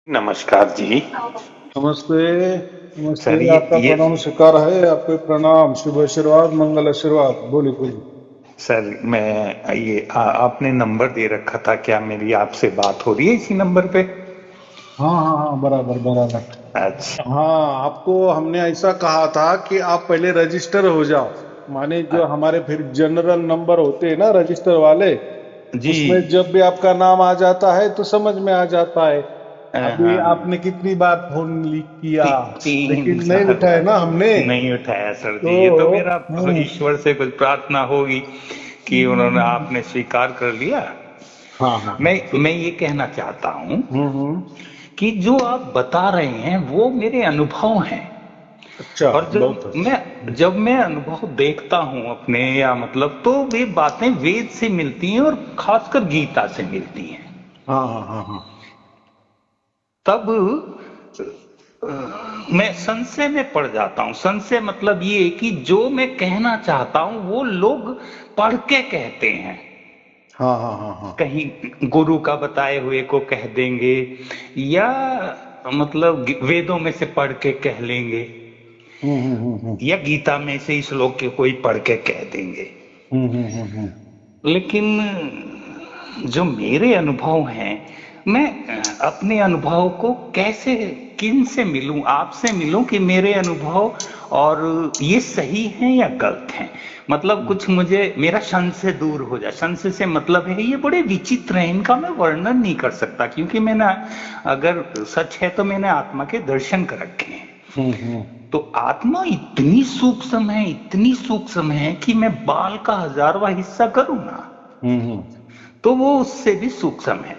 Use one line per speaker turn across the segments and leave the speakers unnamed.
नमस्कार जी।
नमस्ते।
सर
नमस्ते, आपका
ये
प्रणाम स्वीकार है। आपको प्रणाम, शुभ आशीर्वाद, मंगल आशीर्वाद। बोलिए बोलिए।
सर मैं आपने नंबर दे रखा था, क्या मेरी आपसे बात हो रही है इसी नंबर पे?
हाँ हाँ हाँ, बराबर बराबर।
अच्छा।
हाँ, आपको हमने ऐसा कहा था कि आप पहले रजिस्टर हो जाओ। माने जो हमारे फिर जनरल नंबर होते हैं ना रजिस्टर वाले,
जी।
उसमें जब भी आपका नाम आ जाता है तो समझ में आ जाता है। अभी
हाँ,
आपने कितनी बार फोन किया,
तीन
लेकिन नहीं
साल
उठाया ना हमने।
नहीं उठाया सर जी। ये तो
तो
मेरा ईश्वर से कुछ प्रार्थना होगी कि उन्होंने आपने स्वीकार कर लिया।
हाँ हाँ हाँ, तो
मैं ये कहना चाहता हूँ
हम्म।
कि जो आप बता रहे हैं वो मेरे अनुभव हैं।
अच्छा,
और
बहुत अच्छा।
जब मैं अनुभव देखता हूं अपने, या मतलब, तो वे बातें वेद से मिलती हैं और खासकर गीता से मिलती हैं।
हाँ हाँ हाँ हाँ।
तब मैं संशय में पड़ जाता हूं। संशय मतलब ये कि जो मैं कहना चाहता हूं वो लोग पढ़ के कहते हैं।
हाँ हाँ हाँ हाँ।
कहीं गुरु का बताए हुए को कह देंगे, या मतलब वेदों में से पढ़ के कह लेंगे,
हम्म।
या गीता में से इस श्लोक के कोई पढ़ के कह देंगे।
हम्म।
लेकिन जो मेरे अनुभव हैं, मैं अपने अनुभव को कैसे, किन से मिलूं, आपसे मिलूं कि मेरे अनुभव और ये सही हैं या गलत हैं। मतलब कुछ मुझे मेरा संशय दूर हो जाए। संशय से मतलब है ये बड़े विचित्र हैं, इनका मैं वर्णन नहीं कर सकता, क्योंकि मैंने, अगर सच है तो मैंने आत्मा के दर्शन कर रखे हैं।
हम्म।
तो आत्मा इतनी सूक्ष्म है, इतनी सूक्ष्म है कि मैं बाल का 1000वां हिस्सा करूं ना,
हम्म
तो वो उससे भी सूक्ष्म है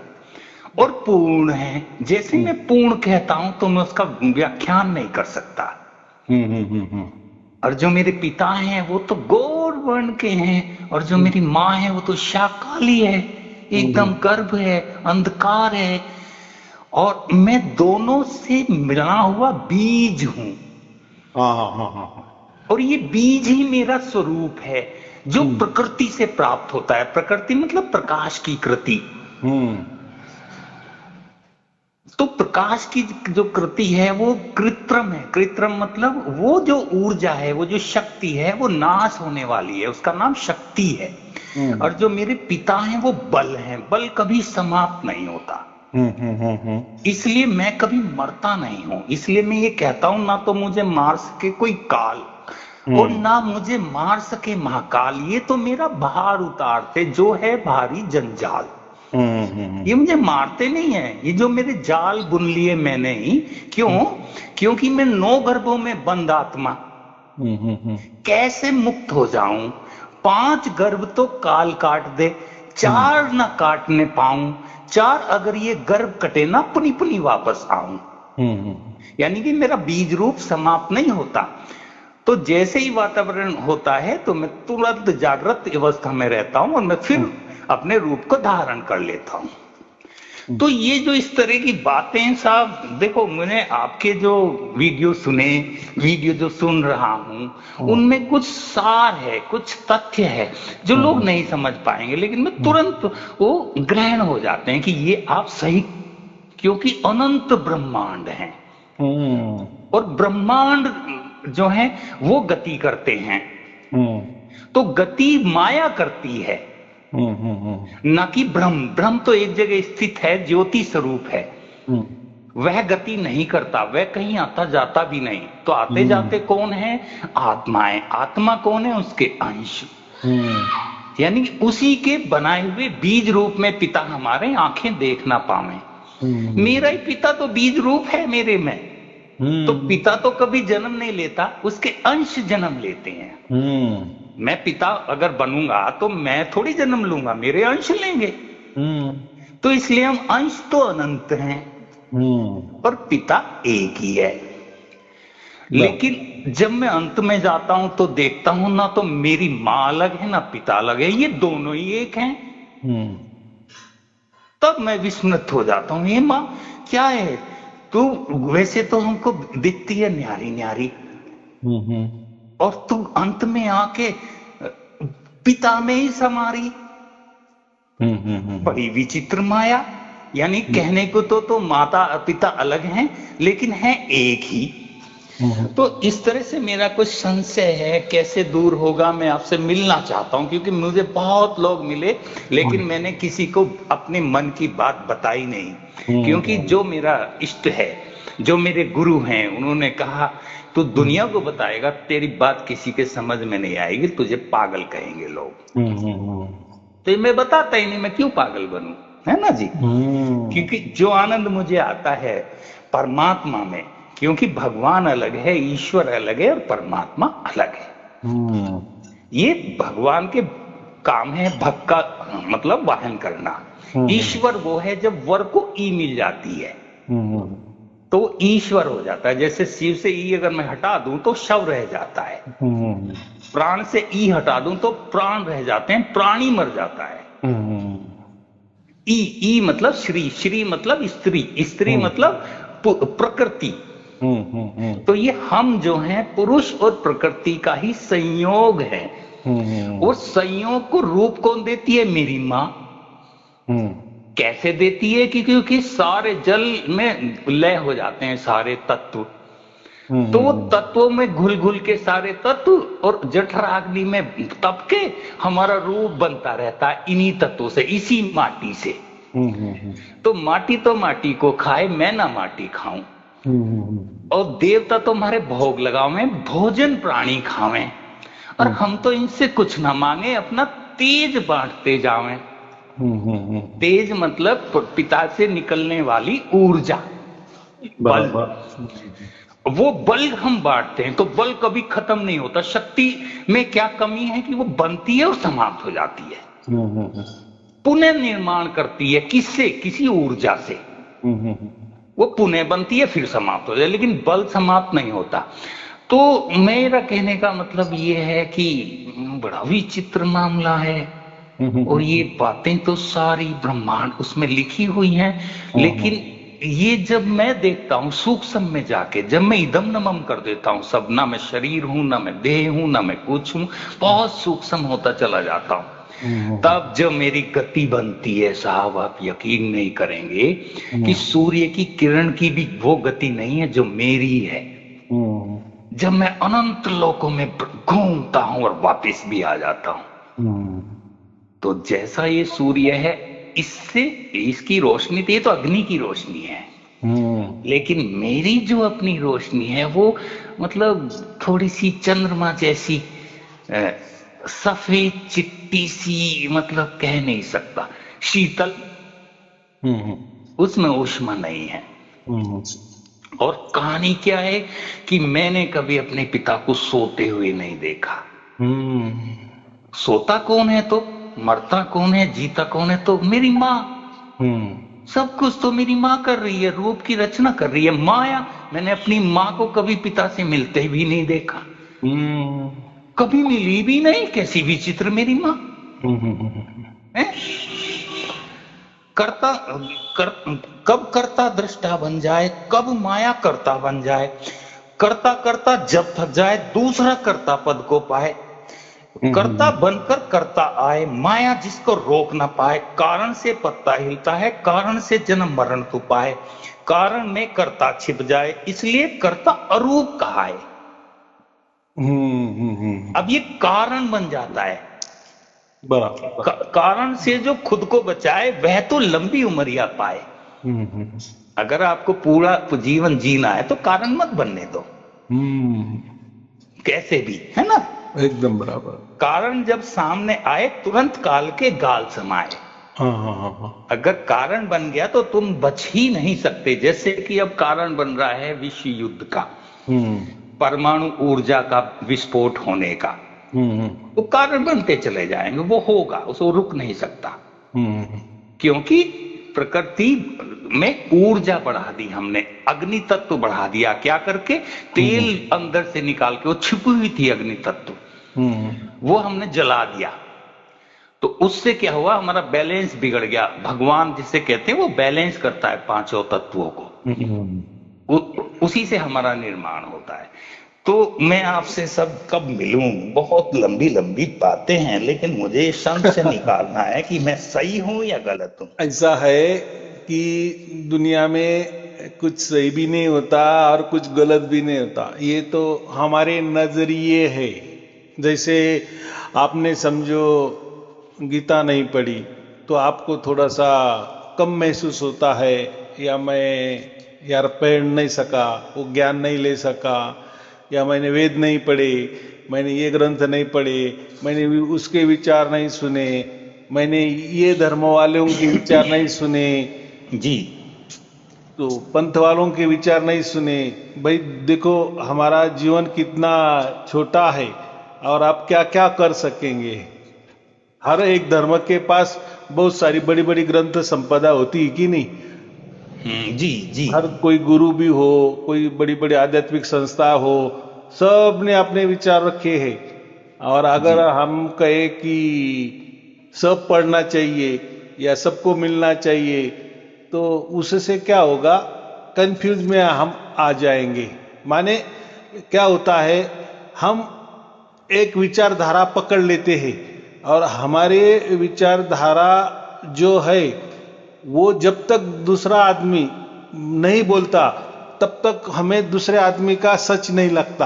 और पूर्ण है। जैसे मैं पूर्ण कहता हूं तो मैं उसका व्याख्यान नहीं कर सकता।
हम्म।
और जो मेरे पिता हैं वो तो गौर वर्ण के हैं, और जो मेरी माँ है वो तो शाकाली है, एकदम गर्भ है, अंधकार है। और मैं दोनों से मिला हुआ बीज हूं।
हाँ हाँ हाँ हाँ हाँ।
और ये बीज ही मेरा स्वरूप है, जो
हम्म
प्रकृति से प्राप्त होता है। प्रकृति मतलब प्रकाश की कृति।
हम्म
तो प्रकाश की जो कृति है वो कृत्रिम है। कृत्रिम मतलब वो जो ऊर्जा है, वो जो शक्ति है, वो नाश होने वाली है, उसका नाम शक्ति है।
हम्म
और जो मेरे पिता हैं वो बल हैं। बल कभी समाप्त नहीं होता,
हम्म।
इसलिए मैं कभी मरता नहीं हूं। इसलिए मैं ये कहता हूं, ना तो मुझे मार सके कोई काल और
हम्म
ना मुझे मार सके महाकाल। ये तो मेरा भार उतारते जो है भारी जंजाल। ये मुझे मारते नहीं है, ये जो मेरे जाल बुन लिए मैंने ही। क्यों? क्योंकि मैं 9 गर्भों में बंद आत्मा कैसे मुक्त हो जाऊं? 5 गर्भ तो काल काट दे, 4 ना काटने पाऊं। 4 अगर ये गर्भ कटे ना, पुनी पुनी वापस आऊं। यानी कि मेरा बीज रूप समाप्त नहीं होता। तो जैसे ही वातावरण होता है तो मैं तुरंत जागृत अवस्था में रहता हूं और मैं फिर अपने रूप को धारण कर लेता हूं। तो ये जो इस तरह की बातें साहब, देखो, मैंने आपके जो वीडियो सुने, वीडियो जो सुन रहा हूं, उनमें कुछ सार है, कुछ तथ्य है जो लोग नहीं समझ पाएंगे, लेकिन मैं तुरंत वो ग्रहण हो जाते हैं कि ये आप सही। क्योंकि अनंत ब्रह्मांड है, और ब्रह्मांड जो है वो गति करते हैं। तो गति माया करती है, न कि ब्रह्म। ब्रह्म तो एक जगह स्थित है, ज्योति स्वरूप है। वह गति नहीं करता, वह कहीं आता जाता भी नहीं। तो आते जाते कौन है? आत्माएं। आत्मा कौन है? उसके अंश, यानी कि उसी के बनाए हुए बीज रूप में पिता हमारे आंखें देख ना पावे। मेरा ही पिता तो बीज रूप है मेरे में। तो पिता तो कभी जन्म नहीं लेता, उसके अंश जन्म लेते हैं। मैं पिता अगर बनूंगा तो मैं थोड़ी जन्म लूंगा, मेरे अंश लेंगे। तो इसलिए हम अंश तो अनंत हैं और पिता एक ही है। लेकिन जब मैं अंत में जाता हूं तो देखता हूं ना तो मेरी मां अलग है ना पिता अलग है, ये दोनों ही एक हैं। तब मैं विस्मित हो जाता हूं, ये मां क्या है? तू वैसे तो हमको दिखती है न्यारी न्यारी, और तू अंत में आके पिता में ही समारी। बड़ी विचित्र माया। यानी कहने को तो माता पिता अलग हैं लेकिन हैं एक ही। तो इस तरह से मेरा कुछ संशय है, कैसे दूर होगा, मैं आपसे मिलना चाहता हूं, क्योंकि मुझे बहुत लोग मिले लेकिन मैंने किसी को अपने मन की बात बताई नहीं, क्योंकि जो मेरा इष्ट है, जो मेरे गुरु हैं, उन्होंने कहा तू दुनिया को बताएगा, तेरी बात किसी के समझ में नहीं आएगी, तुझे पागल कहेंगे लोग। तो मैं बताता ही नहीं, मैं क्यों पागल बनूं, है ना जी। क्योंकि जो आनंद मुझे आता है परमात्मा में, क्योंकि भगवान अलग है, ईश्वर अलग है और परमात्मा अलग है। ये भगवान के काम है भक्त का मतलब वाहन करना। ईश्वर वो है जब वर को ई मिल जाती है तो ईश्वर हो जाता है। जैसे शिव से ई अगर मैं हटा दूं तो शव रह जाता है, प्राण से ई हटा दूं तो प्राण रह जाते हैं, प्राणी मर जाता है। ई मतलब श्री, श्री मतलब स्त्री, स्त्री मतलब प्रकृति। तो ये हम जो हैं पुरुष और प्रकृति का ही संयोग है। और संयोग को रूप कौन देती है? मेरी माँ। कैसे देती है? क्योंकि सारे जल में लय हो जाते हैं सारे तत्व, तो वो तत्वों में घुल घुल के सारे तत्व और जठराग्नि में तप के हमारा रूप बनता रहता है इन्हीं तत्वों से, इसी माटी से। तो माटी को खाए, मैं ना माटी खाऊं। और देवता तो हमारे भोग लगावे, भोजन प्राणी खावे, और हम तो इनसे कुछ ना मांगे, अपना तेज बांटते जावें। तेज मतलब पिता से निकलने वाली ऊर्जा, बल। वो बल हम बांटते हैं तो बल कभी खत्म नहीं होता। शक्ति में क्या कमी है कि वो बनती है और समाप्त हो जाती है, पुनः निर्माण करती है। किससे? किसी ऊर्जा से। वो पुनः बनती है फिर समाप्त हो जाए, लेकिन बल समाप्त नहीं होता। तो मेरा कहने का मतलब ये है कि बड़ा विचित्र मामला है, और ये बातें तो सारी ब्रह्मांड उसमें लिखी हुई हैं। लेकिन ये जब मैं देखता हूं सूक्ष्म में जाके, जब मैं इदम नमम कर देता हूं सब, ना मैं शरीर हूं, ना मैं देह हूं, ना मैं कुछ हूं, बहुत सूक्ष्म होता चला जाता हूं, तब जब मेरी गति बनती है साहब, आप यकीन नहीं करेंगे कि सूर्य की किरण की भी वो गति नहीं है जो मेरी है। जब मैं अनंत लोकों में घूमता हूं और वापस भी आ जाता हूं, तो जैसा ये सूर्य है, इससे इसकी रोशनी, तो ये तो अग्नि की रोशनी है, लेकिन मेरी जो अपनी रोशनी है वो मतलब थोड़ी सी चंद्रमा जैसी सफेद चिट्टी सी, मतलब कह नहीं सकता, शीतल, उसमें ऊष्मा नहीं है। और कहानी क्या है कि मैंने कभी अपने पिता को सोते हुए नहीं देखा। सोता कौन है तो मरता कौन है, जीता कौन है तो मेरी माँ। सब कुछ तो मेरी माँ कर रही है, रूप की रचना कर रही है माया। मैंने अपनी माँ को कभी पिता से मिलते भी नहीं देखा, कभी मिली भी नहीं। कैसी विचित्र मेरी माँ है। कब करता दृष्टा बन जाए, कब माया करता बन जाए, करता करता जब थक जाए दूसरा करता पद को पाए, कर्ता बनकर करता आए, माया जिसको रोक ना पाए। कारण से पत्ता हिलता है, कारण से जन्म मरण तो पाए, कारण में कर्ता छिप जाए, इसलिए कर्ता अरूप कहा है। अब ये कारण बन जाता है, बराबर। कारण से जो खुद को बचाए वह तो लंबी उमरिया पाए। अगर आपको पूरा जीवन जीना है तो कारण मत बनने दो, कैसे भी, है ना,
एकदम बराबर।
कारण जब सामने आए तुरंत काल के गाल समाए। अगर कारण बन गया तो तुम बच ही नहीं सकते। जैसे कि अब कारण बन रहा है विश्व युद्ध का, परमाणु ऊर्जा का विस्फोट होने का, वो कारण बनते चले जाएंगे, वो होगा, उसको रुक नहीं सकता। क्योंकि प्रकृति में ऊर्जा बढ़ा दी हमने, अग्नि तत्व बढ़ा दिया। क्या करके? तेल अंदर से निकाल के, वो छिपी हुई थी अग्नि तत्व, वो हमने जला दिया। तो उससे क्या हुआ? हमारा बैलेंस बिगड़ गया। भगवान जिसे कहते हैं वो बैलेंस करता है पांचों तत्वों को, उसी से हमारा निर्माण होता है। तो मैं आपसे सब कब मिलूं? बहुत लंबी लंबी बातें हैं, लेकिन मुझे संग से निकालना है कि मैं सही हूं या गलत हूं।
ऐसा है कि दुनिया में कुछ सही भी नहीं होता और कुछ गलत भी नहीं होता, ये तो हमारे नजरिए है। जैसे आपने समझो गीता नहीं पढ़ी तो आपको थोड़ा सा कम महसूस होता है, या मैं यार पढ़ नहीं सका, वो ज्ञान नहीं ले सका, या मैंने वेद नहीं पढ़े, मैंने ये ग्रंथ नहीं पढ़े, मैंने उसके विचार नहीं सुने, मैंने ये धर्म वालों के विचार नहीं सुने
जी,
तो पंथ वालों के विचार नहीं सुने। भाई देखो हमारा जीवन कितना छोटा है और आप क्या क्या कर सकेंगे। हर एक धर्म के पास बहुत सारी बड़ी बड़ी ग्रंथ संपदा होती है कि नहीं?
जी जी।
हर कोई गुरु भी हो, कोई बड़ी बड़ी आध्यात्मिक संस्था हो, सब ने अपने विचार रखे हैं। और अगर हम कहे कि सब पढ़ना चाहिए या सबको मिलना चाहिए तो उससे क्या होगा, कंफ्यूज में हम आ जाएंगे। माने क्या होता है, हम एक विचारधारा पकड़ लेते हैं और हमारे विचारधारा जो है वो जब तक दूसरा आदमी नहीं बोलता तब तक हमें दूसरे आदमी का सच नहीं लगता।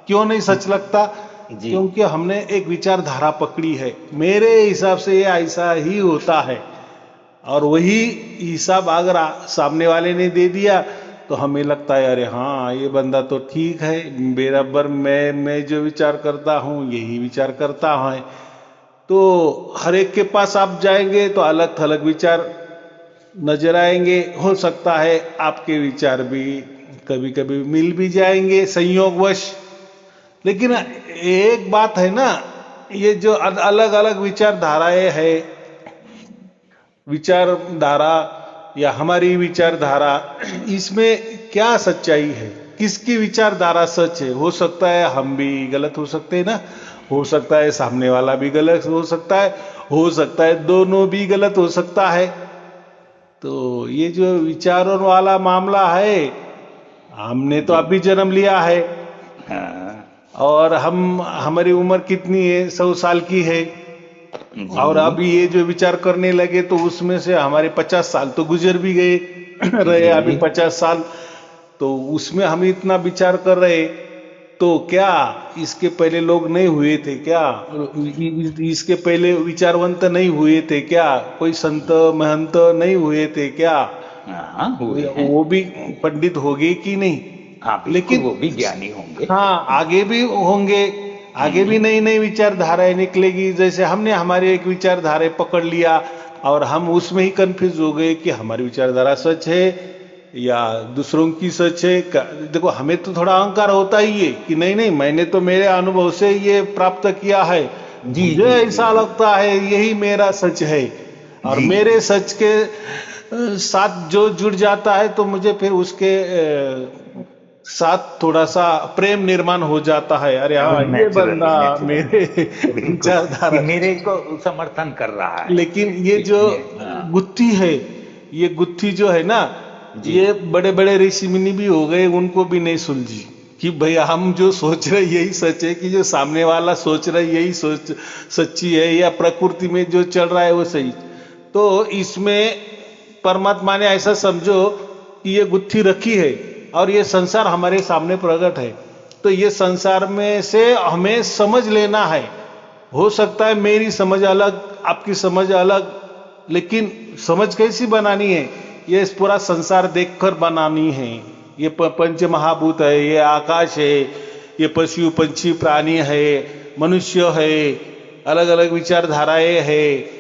क्यों नहीं सच लगता? क्योंकि हमने एक विचारधारा पकड़ी है, मेरे हिसाब से ये ऐसा ही होता है। और वही हिसाब अगर सामने वाले ने दे दिया तो हमें लगता है अरे हाँ ये बंदा तो ठीक है, बराबर मैं जो विचार करता हूँ यही विचार करता है। तो हर एक के पास आप जाएंगे तो अलग अलग विचार नजर आएंगे। हो सकता है आपके विचार भी कभी कभी मिल भी जाएंगे संयोगवश। लेकिन एक बात है ना, ये जो अलग अलग विचारधाराएं है, विचारधारा या हमारी विचारधारा, इसमें क्या सच्चाई है? किसकी विचारधारा सच है? हो सकता है हम भी गलत हो सकते हैं ना, हो सकता है सामने वाला भी गलत हो सकता है दोनों भी गलत हो सकता है। तो ये जो विचारों वाला मामला है, हमने तो अभी जन्म लिया है और हमारी उम्र कितनी है, 100 साल की है, और अभी ये जो विचार करने लगे तो उसमें से हमारे 50 साल तो गुजर भी गए रहे। अभी 50 साल तो उसमें हम इतना विचार कर रहे, तो क्या इसके पहले लोग नहीं हुए थे क्या? इसके पहले विचारवंत नहीं हुए थे क्या? कोई संत महंत नहीं हुए थे क्या? वो भी पंडित हो गए कि नहीं?
हाँ,
लेकिन
वो भी ज्ञानी होंगे।
हाँ, आगे भी होंगे, आगे भी नई नई विचारधाराएं निकलेगी। जैसे हमने हमारे एक विचारधारा पकड़ लिया और हम उसमें ही कंफ्यूज हो गए कि हमारी विचारधारा सच है या दूसरों की सच है। देखो हमें तो थोड़ा अहंकार होता ही है कि नहीं नहीं मैंने तो मेरे अनुभव से ये प्राप्त किया है, मुझे ऐसा लगता है यही मेरा सच है। और मेरे सच के साथ जो जुड़ जाता है तो मुझे फिर उसके साथ थोड़ा सा प्रेम निर्माण हो जाता है। अरे हाँ ये बंदा मेरे विचारधारा,
मेरे को समर्थन कर रहा है।
लेकिन ये जो गुत्थी है, ये गुत्थी जो है ना, ये बड़े बड़े ऋषि मुनि भी हो गए, उनको भी नहीं सुलझी कि भाई हम जो सोच रहे यही सच है कि जो सामने वाला सोच रहा है यही सोच सच्ची है, या प्रकृति में जो चल रहा है वो सही। तो इसमें परमात्मा ने ऐसा समझो कि ये गुत्थी रखी है और ये संसार हमारे सामने प्रकट है, तो ये संसार में से हमें समझ लेना है। हो सकता है मेरी समझ अलग, आपकी समझ अलग, लेकिन समझ कैसी बनानी है? ये पूरा संसार देखकर बनानी है। ये पंच महाभूत है, ये आकाश है, ये पशु पंछी प्राणी है, मनुष्य है, अलग अलग विचारधाराएं है,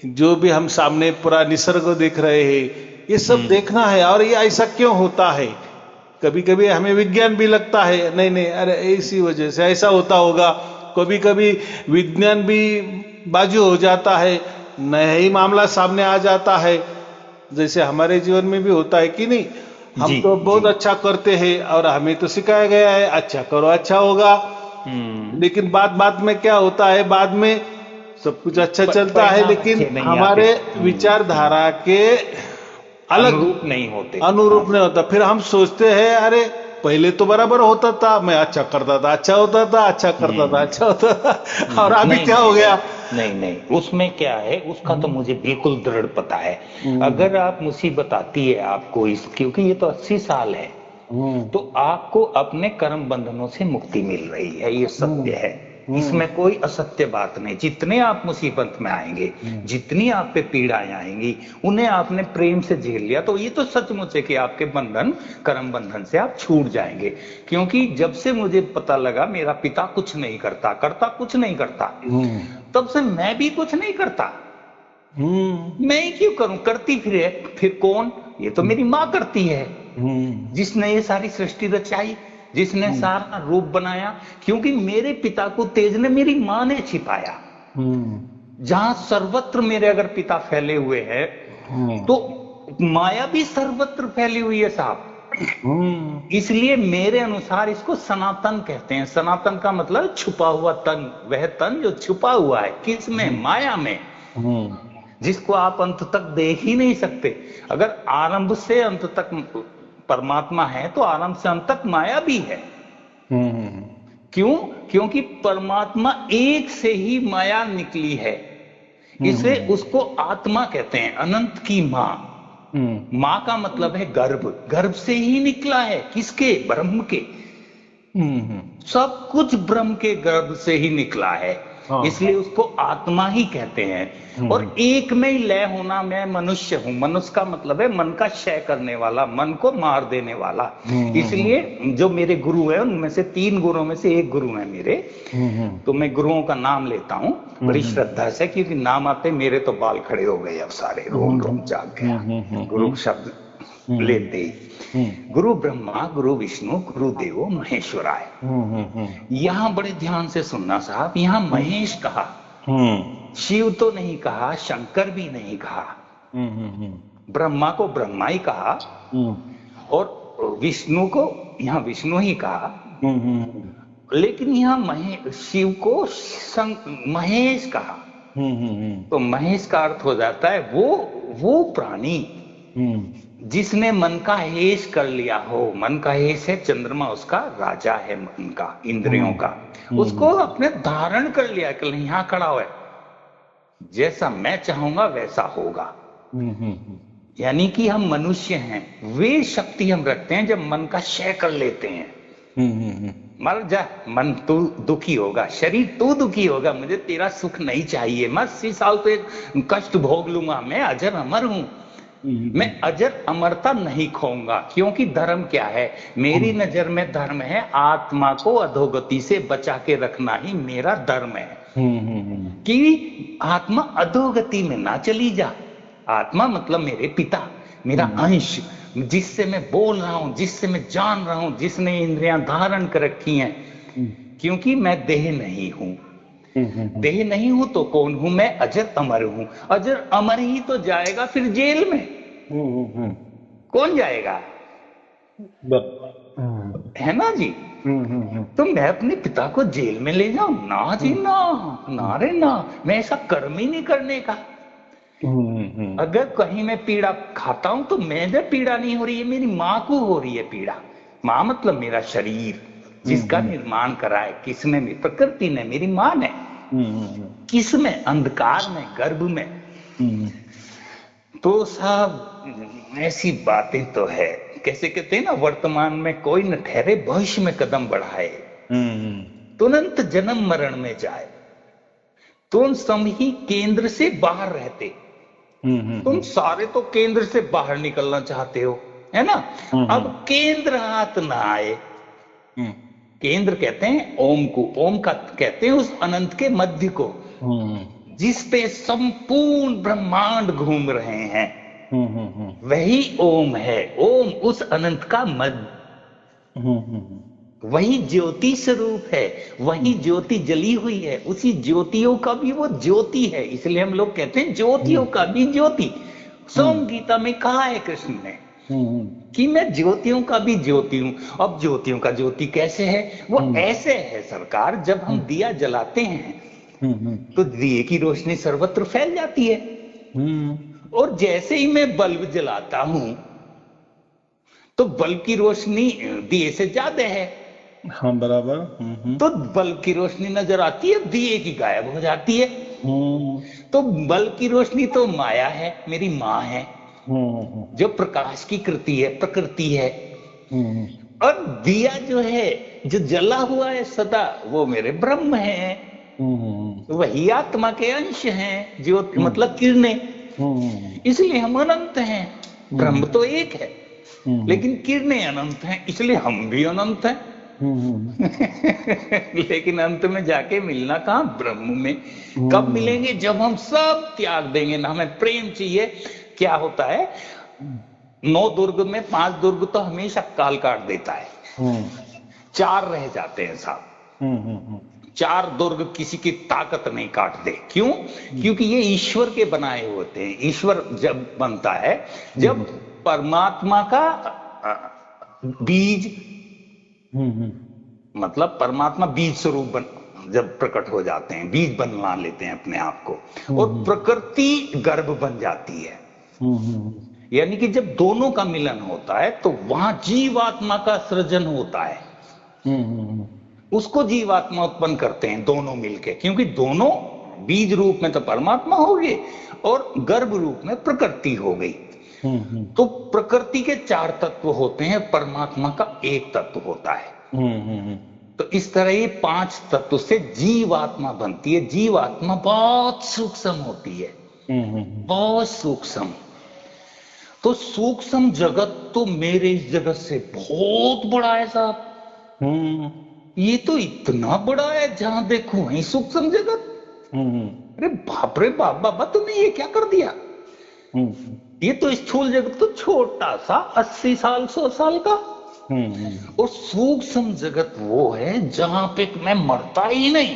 जो भी हम सामने पूरा निसर्ग देख रहे हैं, ये सब देखना है। और ये ऐसा क्यों होता है? कभी कभी हमें विज्ञान भी लगता है नहीं नहीं अरे इसी वजह से ऐसा होता होगा। कभी कभी विज्ञान भी बाजू हो जाता है, नया ही मामला सामने आ जाता है। जैसे हमारे जीवन में भी होता है कि नहीं, हम तो बहुत अच्छा करते हैं और हमें तो सिखाया गया है अच्छा करो अच्छा होगा, लेकिन बात में क्या होता है, बाद में सब कुछ अच्छा चलता है लेकिन हमारे विचारधारा के अलग अनुरूप नहीं होता। फिर हम सोचते हैं अरे पहले तो बराबर होता था, मैं अच्छा करता था, अच्छा होता था, अच्छा करता था, अच्छा होता था, और अभी
नहीं
क्या हो
नहीं
गया?
नहीं नहीं, उसमें क्या है उसका तो मुझे बिल्कुल दृढ़ पता है। अगर आप मुसीबत आती है आपको इस, क्योंकि ये तो 80 साल है,
हम्म,
तो आपको अपने कर्म बंधनों से मुक्ति मिल रही है, ये
हम्म,
सत्य है।
हम्म,
इसमें कोई असत्य बात नहीं। जितने आप मुसीबत में आएंगे,
हम्म,
जितनी आप पे पीड़ाएं आएंगी, उन्हें आपने प्रेम से झेल लिया तो ये तो सचमुच है कि आपके बंधन, कर्म बंधन से आप छूट जाएंगे। क्योंकि जब से मुझे पता लगा मेरा पिता कुछ नहीं करता, कुछ नहीं करता,
हम्म,
तब से मैं भी कुछ नहीं करता।
हम्म,
मैं ही क्यों करूं? करती फिर कौन? ये तो मेरी माँ करती है,
हम्म,
जिसने ये सारी सृष्टि रचाई, जिसने
हम्म,
सारा रूप बनाया। क्योंकि मेरे पिता को तेज ने मेरी माँ ने छिपाया।
हम्म,
जहां सर्वत्र मेरे अगर पिता फैले हुए हैं,
हम्म,
तो माया भी सर्वत्र फैली हुई है साहब।
हम्म,
इसलिए मेरे अनुसार इसको सनातन कहते हैं। सनातन का मतलब छुपा हुआ तन, वह तन जो छुपा हुआ है किस में? माया में,
हम्म,
जिसको आप अंत तक देख ही नहीं सकते। अगर आरंभ से अंत तक परमात्मा है, तो आरंभ से अंत तक माया भी है।
हम्म,
क्यों? क्योंकि परमात्मा एक से ही माया निकली है। इसे उसको आत्मा कहते हैं, अनंत की मां। मां का मतलब है गर्भ, गर्भ से ही निकला है। किसके? ब्रह्म के।
हम्म,
सब कुछ ब्रह्म के गर्भ से ही निकला है,
हाँ,
इसलिए उसको आत्मा ही कहते हैं। और एक में ही लय होना, मैं मनुष्य हूं। मनुष्य का मतलब है मन का क्षय करने वाला, मन को मार देने वाला। इसलिए जो मेरे गुरु हैं, उनमें से 3 गुरुओं में से एक गुरु है मेरे, तो मैं गुरुओं का नाम लेता हूं बड़ी श्रद्धा से, क्योंकि नाम आते मेरे तो बाल खड़े हो गए, अब सारे रोम रोम जाग गया गुरु शब्द लेते ही। गुरु ब्रह्मा, गुरु विष्णु, गुरु देवो महेश्वराय। यहां बड़े ध्यान से सुनना साहब, यहां महेश कहा, शिव तो नहीं कहा, शंकर भी नहीं कहा। ब्रह्मा को ब्रह्मा ही कहा, और विष्णु को यहां विष्णु ही कहा। लेकिन यहां शिव को महेश कहा। तो महेश का अर्थ हो जाता है वो प्राणी जिसने मन का हेष कर लिया हो। मन का हेष है चंद्रमा, उसका राजा है मन का, इंद्रियों का। उसको अपने धारण कर लिया, कि यहां खड़ा हुआ है, जैसा मैं चाहूंगा वैसा होगा। यानी कि हम मनुष्य हैं, वे शक्ति हम रखते हैं जब मन का क्षय कर लेते हैं। मर जा मन, तू दुखी होगा, शरीर तू दुखी होगा, मुझे तेरा सुख नहीं चाहिए। मैं 80 साल तो एक कष्ट भोग लूंगा, मैं अजर अमर हूं, मैं अजर अमरता नहीं खोऊंगा। क्योंकि धर्म क्या है? मेरी नजर में धर्म है आत्मा को अधोगति से बचा के रखना ही मेरा धर्म है, कि आत्मा अधोगति में ना चली जा। आत्मा मतलब मेरे पिता, मेरा अंश, जिससे मैं बोल रहा हूं, जिससे मैं जान रहा हूं, जिसने इंद्रियां धारण कर रखी हैं। क्योंकि मैं देह नहीं हूं, देह नहीं हूं तो कौन हूं? मैं अजर अमर हूं। अजर अमर ही तो जाएगा फिर जेल में, कौन जाएगा? है ना जी? तो मैं अपने पिता को जेल में ले जाऊं? ना जी ना, ना रे ना, मैं ऐसा कर्म ही नहीं करने का। अगर कहीं मैं पीड़ा खाता हूं तो मेरे पीड़ा नहीं हो रही है, मेरी माँ को हो रही है पीड़ा। माँ मतलब मेरा शरीर, जिसका निर्माण करा है किसने? प्रकृति ने, मेरी माँ ने। किसमें? अंधकार में, गर्भ में। तो साहब ऐसी बातें तो है, कैसे कहते हैं ना, वर्तमान में कोई न ठहरे, भविष्य में कदम बढ़ाए, तुरंत जन्म मरण में जाए। तुम सब ही केंद्र से बाहर रहते, तुम सारे तो केंद्र से बाहर निकलना चाहते हो, है ना? अब केंद्र हाथ ना आए। केंद्र कहते हैं ओम को, ओम का कहते हैं उस अनंत के मध्य को, जिस पे संपूर्ण ब्रह्मांड घूम रहे हैं, वही ओम है। ओम उस अनंत का मध्य, वही ज्योति स्वरूप है, वही ज्योति जली हुई है, उसी ज्योतियों का भी वो ज्योति है। इसलिए हम लोग कहते हैं ज्योतियों का भी ज्योति। सोम गीता में कहा है कृष्ण ने कि मैं ज्योतियों का भी ज्योति हूं। अब ज्योतियों का ज्योति कैसे है? वो ऐसे है सरकार, जब हम दिया जलाते हैं तो दिए की रोशनी सर्वत्र फैल जाती है। और जैसे ही मैं बल्ब जलाता हूं तो बल्ब की रोशनी दिए से ज्यादा है।
हाँ बराबर।
तो बल्ब की रोशनी नजर आती है, दिए की गायब हो जाती है। तो बल्ब की रोशनी तो माया है, मेरी माँ है, जो प्रकाश की कृति है, प्रकृति है। और दिया जो है, जो जला हुआ है सदा, वो मेरे ब्रह्म है। वही आत्मा के अंश हैं, जो मतलब किरणें। इसलिए हम अनंत हैं। ब्रह्म तो एक है, लेकिन किरणें अनंत हैं, इसलिए हम भी अनंत हैं। लेकिन अंत में जाके मिलना कहाँ? ब्रह्म में। कब मिलेंगे? जब हम सब त्याग देंगे ना। हमें प्रेम चाहिए। क्या होता है, 9 दुर्ग में 5 दुर्ग तो हमेशा काल काट देता है, 4 रह जाते हैं साहब। 4 दुर्ग किसी की ताकत नहीं काट दे। क्यों? क्योंकि ये ईश्वर के बनाए होते हैं। ईश्वर जब बनता है, जब परमात्मा का बीज, मतलब परमात्मा बीज स्वरूप जब प्रकट हो जाते हैं, बीज बनवा लेते हैं अपने आप को, और प्रकृति गर्भ बन जाती है। यानी कि जब दोनों का मिलन होता है तो वहां जीवात्मा का सृजन होता है। उसको जीवात्मा उत्पन्न करते हैं दोनों मिलके, क्योंकि दोनों बीज रूप में तो परमात्मा हो गए और गर्भ रूप में प्रकृति हो गई। तो प्रकृति के 4 तत्व होते हैं, परमात्मा का एक तत्व होता है। तो इस तरह ये 5 तत्व से जीवात्मा बनती है। जीवात्मा बहुत सूक्ष्म होती है, बहुत सूक्ष्म। तो सूक्ष्म जगत तो मेरे इस जगत से बहुत बड़ा है साहब। ये तो इतना बड़ा है, जहां देखो वहीं सूक्ष्म जगत। अरे बाप रे बाप, बाबा तुमने ये क्या कर दिया? ये तो स्थूल जगत तो छोटा सा, 80 साल 100 साल का। और सूक्ष्म जगत वो है जहां पे मैं मरता ही नहीं।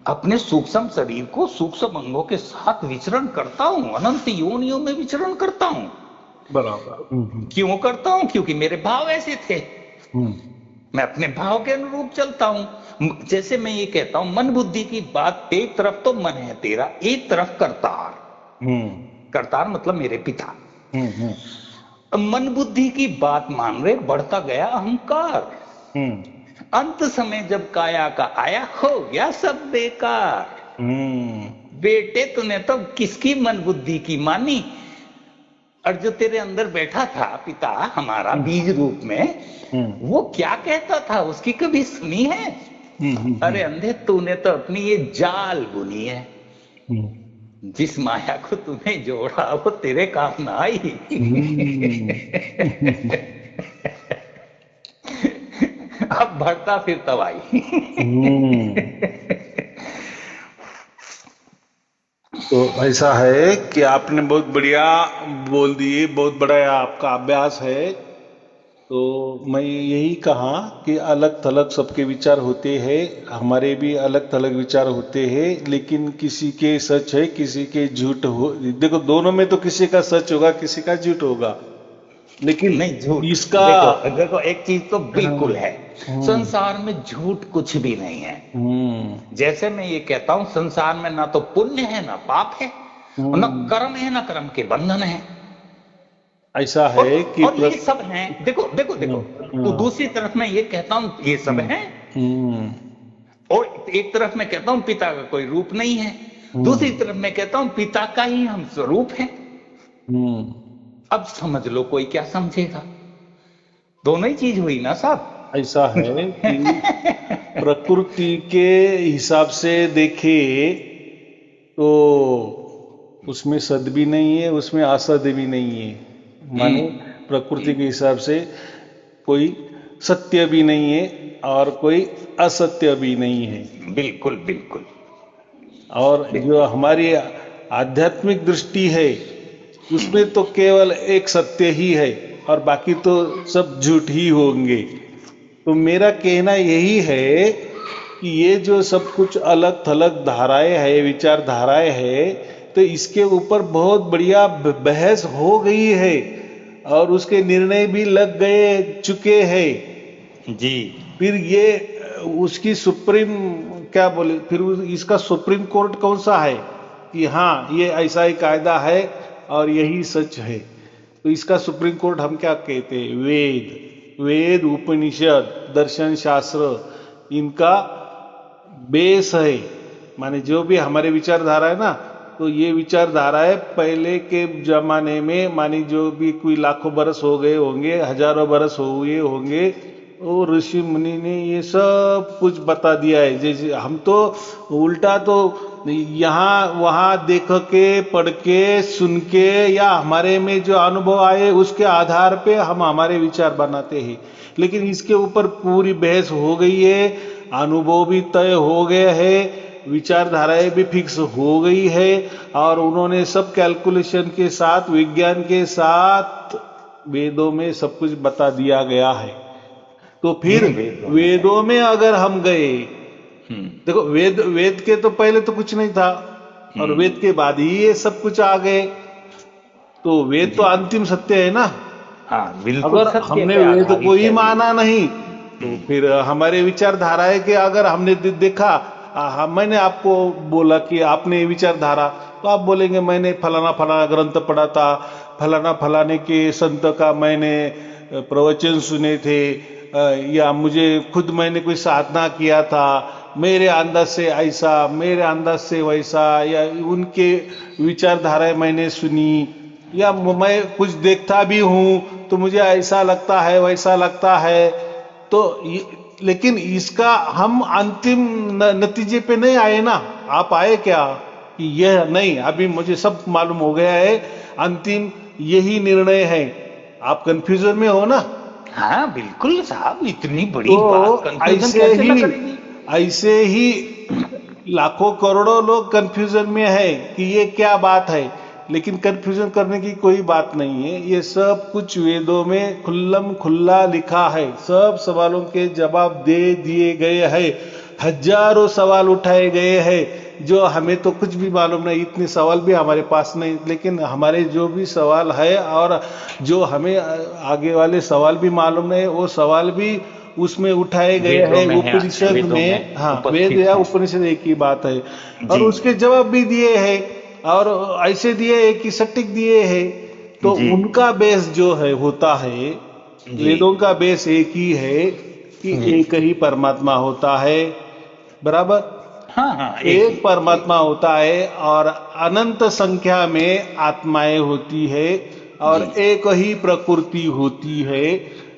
अपने सूक्ष्म शरीर को सूक्ष्म अंगों के साथ विचरण करता हूं, अनंत योनियों में विचरण करता हूं।
बराबर।
क्यों करता हूं? क्योंकि मेरे भाव ऐसे थे। मैं अपने भाव के अनुरूप चलता हूं। जैसे मैं ये कहता हूं, मन बुद्धि की बात, एक तरफ तो मन है तेरा, एक तरफ करतार। करतार मतलब मेरे पिता। मन बुद्धि की बात मान रहे, बढ़ता गया अहंकार। अंत समय जब काया का आया, हो गया सब बेकार। बेटे तूने तो किसकी मन बुद्धि की मानी? और जो तेरे अंदर बैठा था पिता हमारा बीज रूप में, वो क्या कहता था, उसकी कभी सुनी है? अरे अंधे, तूने तो अपनी ये जाल बुनी है। जिस माया को तुम्हें जोड़ा वो तेरे काम ना आई। अब भरता फिर तब आई।
तो ऐसा है कि आपने बहुत बढ़िया बोल दिए, बहुत बड़ा आपका अभ्यास है। तो मैं यही कहा कि अलग थलग सबके विचार होते हैं, हमारे भी अलग थलग विचार होते हैं, लेकिन किसी के सच है, किसी के झूठ हो। देखो दोनों में तो किसी का सच होगा, किसी का झूठ होगा, लेकिन
नहीं झूठ
इसका
देखो एक चीज तो बिल्कुल है, संसार में झूठ कुछ भी नहीं है। जैसे मैं ये कहता हूं, संसार में ना तो पुण्य है ना पाप है, और ना कर्म है ना कर्म के बंधन है।
ऐसा है कि
और ये सब हैं। देखो देखो देखो, तो दूसरी तरफ मैं ये कहता हूं ये सब हैं, और एक तरफ मैं कहता हूं पिता का कोई रूप नहीं है, दूसरी तरफ मैं कहता हूं पिता का ही हम स्वरूप हैं। अब समझ लो कोई क्या समझेगा, दोनों ही चीज हुई ना साहब।
ऐसा है कि प्रकृति के हिसाब से देखे तो उसमें सद भी नहीं है, उसमें असद भी नहीं है। माने प्रकृति के हिसाब से कोई सत्य भी नहीं है और कोई असत्य भी नहीं है।
बिल्कुल बिल्कुल।
और जो हमारी आध्यात्मिक दृष्टि है उसमें तो केवल एक सत्य ही है और बाकी तो सब झूठ ही होंगे। तो मेरा कहना यही है कि ये जो सब कुछ अलग थलग धाराएं है, विचारधाराएं है, तो इसके ऊपर बहुत बढ़िया बहस हो गई है और उसके निर्णय भी लग गए चुके हैं
जी।
फिर ये उसकी सुप्रीम क्या बोले, फिर इसका सुप्रीम कोर्ट कौन सा है कि हाँ ये ऐसा ही कायदा है और यही सच है। तो इसका सुप्रीम कोर्ट हम क्या कहते हैं? वेद उपनिषद दर्शन शास्त्र इनका बेस है। माने जो भी हमारे विचारधारा है ना, तो ये विचारधारा है पहले के जमाने में, मानी जो भी कोई लाखों बरस हो गए होंगे, हजारों बरस हुए होंगे, वो ऋषि मुनि ने ये सब कुछ बता दिया है। जैसे हम तो उल्टा तो यहाँ वहाँ देख के, पढ़ के, सुन के, या हमारे में जो अनुभव आए उसके आधार पे हम हमारे विचार बनाते हैं। लेकिन इसके ऊपर पूरी बहस हो गई है, अनुभव भी तय हो गए हैं, विचारधाराएं भी फिक्स हो गई है, और उन्होंने सब कैलकुलेशन के साथ, विज्ञान के साथ वेदों में सब कुछ बता दिया गया है। तो फिर वेदों में अगर हम गए, देखो वेद के तो पहले तो कुछ नहीं था, और वेद के बाद ही ये सब कुछ आ गए। तो वेद तो अंतिम सत्य है ना।
हाँ, बिल्कुल।
अगर हमने वेद को ही माना नहीं, तो फिर हमारे विचारधारा के अगर हमने देखा, मैंने आपको बोला कि आपने विचारधारा, तो आप बोलेंगे मैंने फलाना फलाना ग्रंथ पढ़ा था, फलाना फलाने के संत का मैंने प्रवचन सुने थे, या मुझे खुद मैंने कोई साधना किया था, मेरे अंदाज से ऐसा, मेरे अंदाज से वैसा, या उनके विचारधाराएं मैंने सुनी, या मैं कुछ देखता भी हूँ तो मुझे ऐसा लगता है, वैसा लगता है। तो लेकिन इसका हम अंतिम नतीजे पे नहीं आए ना। आप आए क्या कि यह नहीं, अभी मुझे सब मालूम हो गया है, अंतिम यही निर्णय है। आप कंफ्यूजन में हो ना।
हाँ बिल्कुल साहब, इतनी बड़ी बात कंफ्यूजन कैसे न करेगी?
ऐसे ही लाखों करोड़ों लोग कंफ्यूजन में है कि ये क्या बात है। लेकिन कंफ्यूजन करने की कोई बात नहीं है, ये सब कुछ वेदों में खुल्लम खुल्ला लिखा है। सब सवालों के जवाब दे दिए गए हैं, हजारों सवाल उठाए गए हैं, जो हमें तो कुछ भी मालूम नहीं, इतने सवाल भी हमारे पास नहीं। लेकिन हमारे जो भी सवाल है और जो हमें आगे वाले सवाल भी मालूम नहीं, वो सवाल भी उसमें उठाए गए हैं उपनिषद में। हाँ, वेद या उपनिषद एक ही बात है, और उसके जवाब भी दिए हैं, और ऐसे दिए है कि सटीक दिए है। तो उनका बेस जो है होता है, वेदों का बेस एक ही है कि एक ही परमात्मा होता है, बराबर।
हाँ,
एक परमात्मा होता है, और अनंत संख्या में आत्माएं होती है, और एक ही प्रकृति होती है।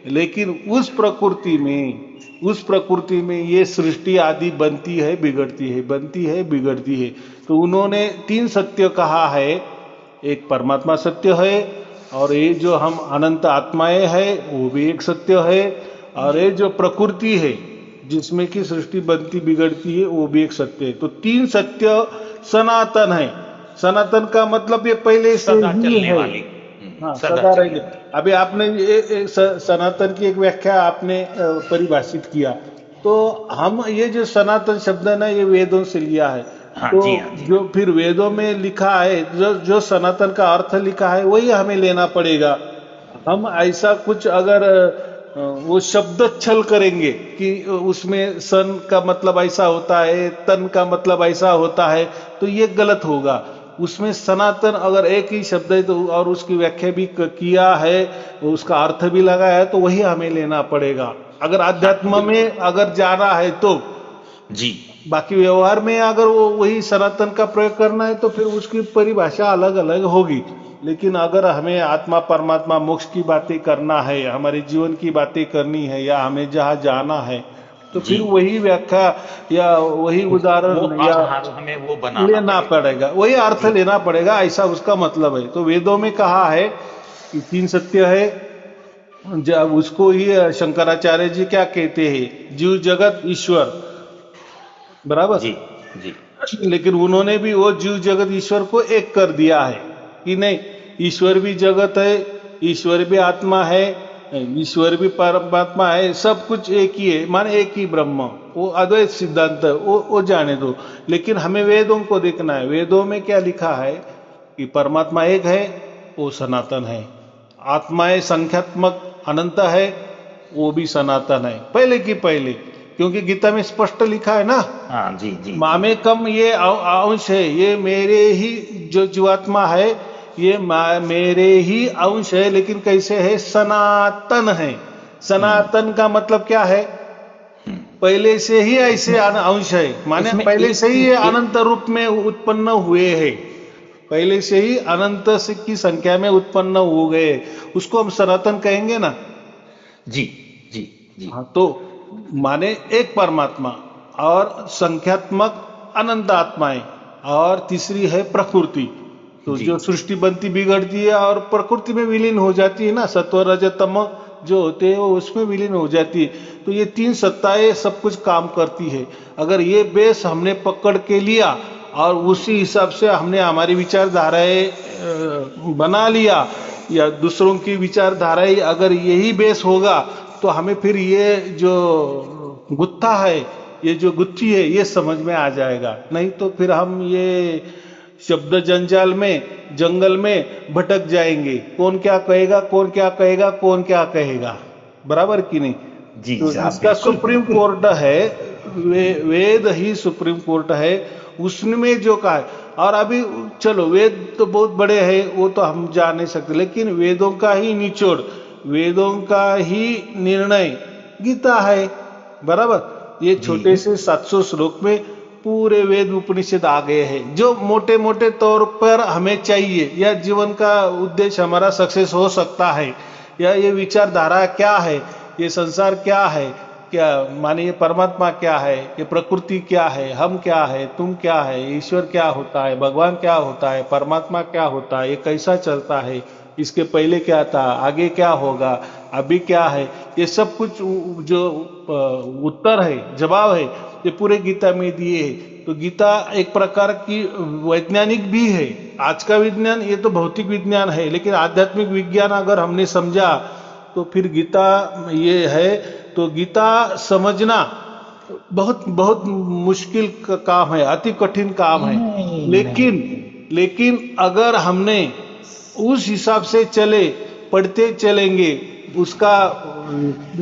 लेकिन उस प्रकृति में ये सृष्टि आदि बनती है, बिगड़ती है, बनती है, बिगड़ती है। तो उन्होंने तीन सत्य कहा है। एक परमात्मा सत्य है, और ये जो हम अनंत आत्माएं हैं वो भी एक सत्य है, और ये जो प्रकृति है जिसमें की सृष्टि बनती बिगड़ती है वो भी एक सत्य है। तो तीन सत्य सनातन है। सनातन का मतलब ये पहले से ही है। हाँ, सदा रहेंगे। अभी आपने सनातन की एक व्याख्या आपने परिभाषित किया, तो हम ये जो सनातन शब्द है ना, ये वेदों से लिया है।
हाँ,
तो
जी।
जो फिर वेदों में लिखा है, जो सनातन का अर्थ लिखा है वही हमें लेना पड़ेगा। हम ऐसा कुछ अगर वो शब्द छल करेंगे कि उसमें सन का मतलब ऐसा होता है, तन का मतलब ऐसा होता है, तो ये गलत होगा। उसमें सनातन अगर एक ही शब्द है तो, और उसकी व्याख्या भी किया है, उसका अर्थ भी लगाया है, तो वही हमें लेना पड़ेगा अगर अध्यात्म में अगर जाना है तो।
जी।
बाकी व्यवहार में अगर वो वही सनातन का प्रयोग करना है तो फिर उसकी परिभाषा अलग अलग होगी। लेकिन अगर हमें आत्मा परमात्मा मोक्ष की बातें करना है, हमारे जीवन की बातें करनी है, या हमें जहाँ जाना है, तो फिर वही व्याख्या या वही उदाहरण या
हमें वो
लेना पड़ेगा, वही अर्थ लेना पड़ेगा, ऐसा उसका मतलब है। तो वेदों में कहा है कि तीन सत्य है। जब उसको ही शंकराचार्य जी क्या कहते हैं, जीव जगत ईश्वर, बराबर।
जी।
लेकिन उन्होंने भी वो जीव जगत ईश्वर को एक कर दिया है कि नहीं, ईश्वर भी जगत है, ईश्वर भी आत्मा है, ईश्वर भी परमात्मा है, सब कुछ एक ही है, माने एक ही ब्रह्म। वो अद्वैत सिद्धांत है, वो जाने दो। लेकिन हमें वेदों को देखना है। वेदों में क्या लिखा है कि परमात्मा एक है, वो सनातन है। आत्माएं संख्यात्मक अनंत है, वो भी सनातन है, पहले की पहले। क्योंकि गीता में स्पष्ट लिखा है ना।
हाँ, जी।
मामे कम, ये अंश है, ये मेरे ही जो जीवात्मा है, ये मेरे ही अंश है, लेकिन कैसे है? सनातन है। सनातन का मतलब क्या है? पहले से ही ऐसे अंश है, माने पहले से ही ये अनंत रूप में उत्पन्न हुए हैं, पहले से ही अनंत की संख्या में उत्पन्न हो गए, उसको हम सनातन कहेंगे ना।
जी जी जी।
हाँ, तो माने एक परमात्मा और संख्यात्मक अनंत आत्माएं, और तीसरी है प्रकृति। तो जो सृष्टि बनती बिगड़ती है और प्रकृति में विलीन हो जाती है ना, सत्व रज तम जो होते हैं वो उसमें विलीन हो जाती है। तो ये तीन सत्ताएं सब कुछ काम करती है। अगर ये बेस हमने पकड़ के लिया और उसी हिसाब से हमने हमारी विचारधाराएं बना लिया, या दूसरों की विचारधाराएं अगर यही बेस होगा, तो हमें फिर ये जो गुत्था है, ये जो गुत्थी है, ये समझ में आ जाएगा। नहीं तो फिर हम ये शब्द जंजाल में, जंगल में भटक जाएंगे। कौन क्या कहेगा, कौन क्या कहेगा, कौन क्या कहेगा, बराबर कि नहीं?
जी,
तो इसका सुप्रीम कोर्ट है, वेद ही सुप्रीम कोर्ट है, उसमें जो कहा है। और अभी चलो, वेद तो बहुत बड़े हैं, वो तो हम जा नहीं सकते, लेकिन वेदों का ही निचोड़, वेदों का ही निर्णय गीता है, बराबर। ये छोटे से 700 श्लोक में पूरे वेद उपनिषद आ गए हैं, जो मोटे मोटे तौर पर हमें चाहिए, या जीवन का उद्देश्य हमारा सक्सेस हो सकता है, या ये विचारधारा क्या है, ये संसार क्या है, क्या मानिए परमात्मा क्या है, ये प्रकृति क्या है, हम क्या है, तुम क्या है, ईश्वर क्या होता है, भगवान क्या होता है, परमात्मा क्या होता है, ये कैसा चलता है, इसके पहले क्या था, आगे क्या होगा, अभी क्या है, ये सब कुछ जो उत्तर है, जवाब है, ये पूरे गीता में दिए है। तो गीता एक प्रकार की वैज्ञानिक भी है। आज का विज्ञान ये तो भौतिक विज्ञान है, लेकिन आध्यात्मिक विज्ञान अगर हमने समझा तो फिर गीता ये है। तो गीता समझना बहुत बहुत मुश्किल का काम है, अति कठिन काम है। लेकिन अगर हमने उस हिसाब से चले, पढ़ते चलेंगे, उसका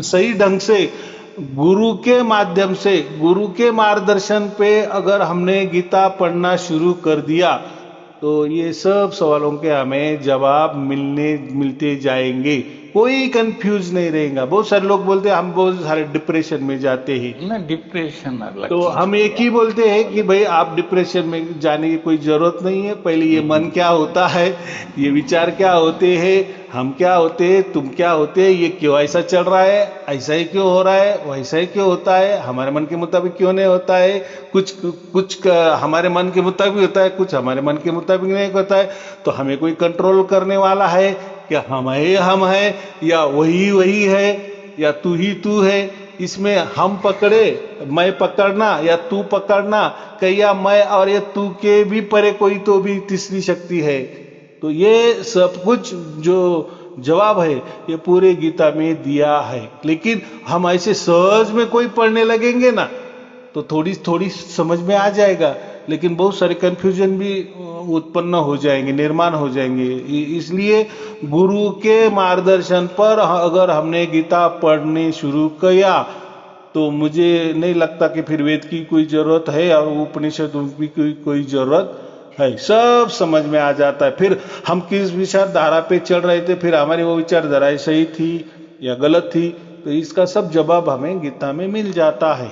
सही ढंग से गुरु के माध्यम से, गुरु के मार्गदर्शन पे अगर हमने गीता पढ़ना शुरू कर दिया, तो ये सब सवालों के हमें जवाब मिलते जाएंगे, कोई कंफ्यूज नहीं रहेगा। बहुत सारे लोग बोलते हैं हम बहुत सारे डिप्रेशन में जाते हैं
ना, डिप्रेशन अलग।
तो हम एक ही बोलते हैं कि भाई आप डिप्रेशन में जाने की कोई जरूरत नहीं है। पहले ये मन क्या होता है, ये विचार क्या होते हैं, हम क्या होते हैं, तुम क्या होते हैं, ये क्यों ऐसा चल रहा है, ऐसा ही क्यों हो रहा है, वैसा ही क्यों होता है, हमारे मन के मुताबिक क्यों नहीं होता है, कुछ हमारे मन के मुताबिक होता है, कुछ हमारे मन के मुताबिक नहीं होता है। तो हमें कोई कंट्रोल करने वाला है क्या? हम है, या वही है, या तू ही तू है? इसमें हम पकड़े, मैं पकड़ना या तू पकड़ना, कहिया मैं और ये तू के भी परे कोई तो भी तीसरी शक्ति है। तो ये सब कुछ जो जवाब है ये पूरे गीता में दिया है। लेकिन हम ऐसे सहज में कोई पढ़ने लगेंगे ना, तो थोड़ी थोड़ी समझ में आ जाएगा, लेकिन बहुत सारे कंफ्यूजन भी उत्पन्न हो जाएंगे, निर्माण हो जाएंगे। इसलिए गुरु के मार्गदर्शन पर अगर हमने गीता पढ़ने शुरू किया, तो मुझे नहीं लगता कि फिर वेद की कोई जरूरत है और उपनिषदों की कोई जरूरत है। सब समझ में आ जाता है। फिर हम किस विचारधारा पे चल रहे थे, फिर हमारी वो विचारधारा सही थी या गलत थी, तो इसका सब जवाब हमें गीता में मिल जाता है,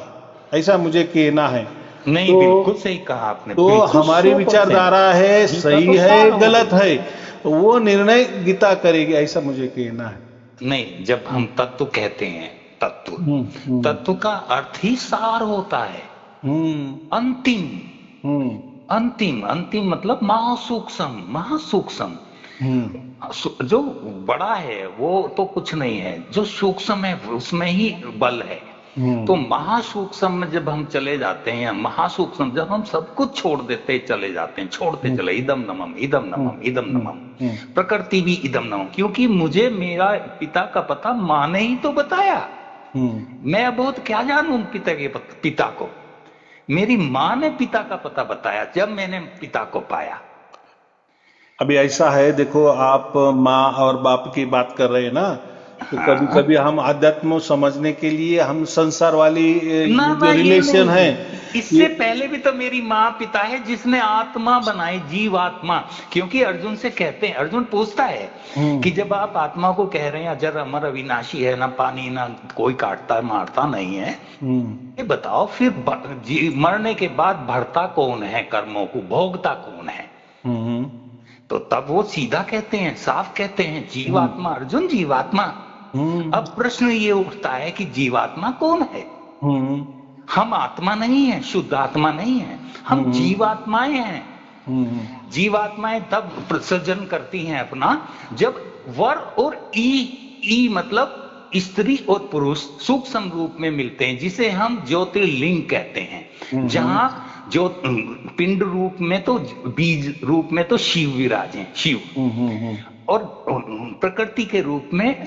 ऐसा मुझे कहना है।
नहीं, बिल्कुल सही कहा आपने।
तो हमारी विचारधारा है, सही है गलत है, वो निर्णय गीता करेगी, ऐसा मुझे कहना है।
नहीं, जब हम तत्व कहते हैं, तत्व का अर्थ ही सार होता है, अंतिम मतलब महासूक्ष्म। जो बड़ा है वो तो कुछ नहीं है, जो सूक्ष्म है उसमें ही बल है। तो महासूक्ष्म में जब हम चले जाते हैं, महासूक्ष्म जब हम सब कुछ छोड़ देते चले जाते हैं, छोड़ते चले, इदम नमम, प्रकृति भी इदम नमम, क्योंकि मुझे मेरा पिता का पता माँ ने ही तो बताया। मैं बहुत क्या जानूं पिता को, मेरी माँ ने पिता का पता बताया जब मैंने पिता को पाया।
अभी ऐसा है, देखो आप माँ और बाप की बात कर रहे हैं ना, तो कभी कभी हम आध्यात्म समझने के लिए हम संसार वाली जो रिलेशन है
इससे पहले भी तो मेरी माँ पिता है जिसने आत्मा बनाई, जीवात्मा। क्योंकि अर्जुन से कहते हैं, अर्जुन पूछता है कि जब आप आत्मा को कह रहे हैं अजर अमर अविनाशी है, ना पानी ना कोई काटता मारता नहीं है, ये बताओ फिर मरने के बाद भरता कौन है कर्मों को, भोगता कौन है? तो तब वो सीधा कहते हैं, साफ कहते हैं, जीवात्मा। अर्जुन जीवात्मा। अब प्रश्न ये उठता है कि जीवात्मा कौन है? हम आत्मा नहीं है, शुद्ध आत्मा नहीं है, हम जीवात्माएं हैं। जीवात्माएं तब प्रसर्जन करती हैं अपना जब वर और ई मतलब स्त्री और पुरुष सूक्ष्म रूप में मिलते हैं, जिसे हम ज्योतिर्लिंग कहते हैं। जहां जो पिंड रूप में तो बीज रूप में तो शिव विराजे, शिव, और प्रकृति के रूप में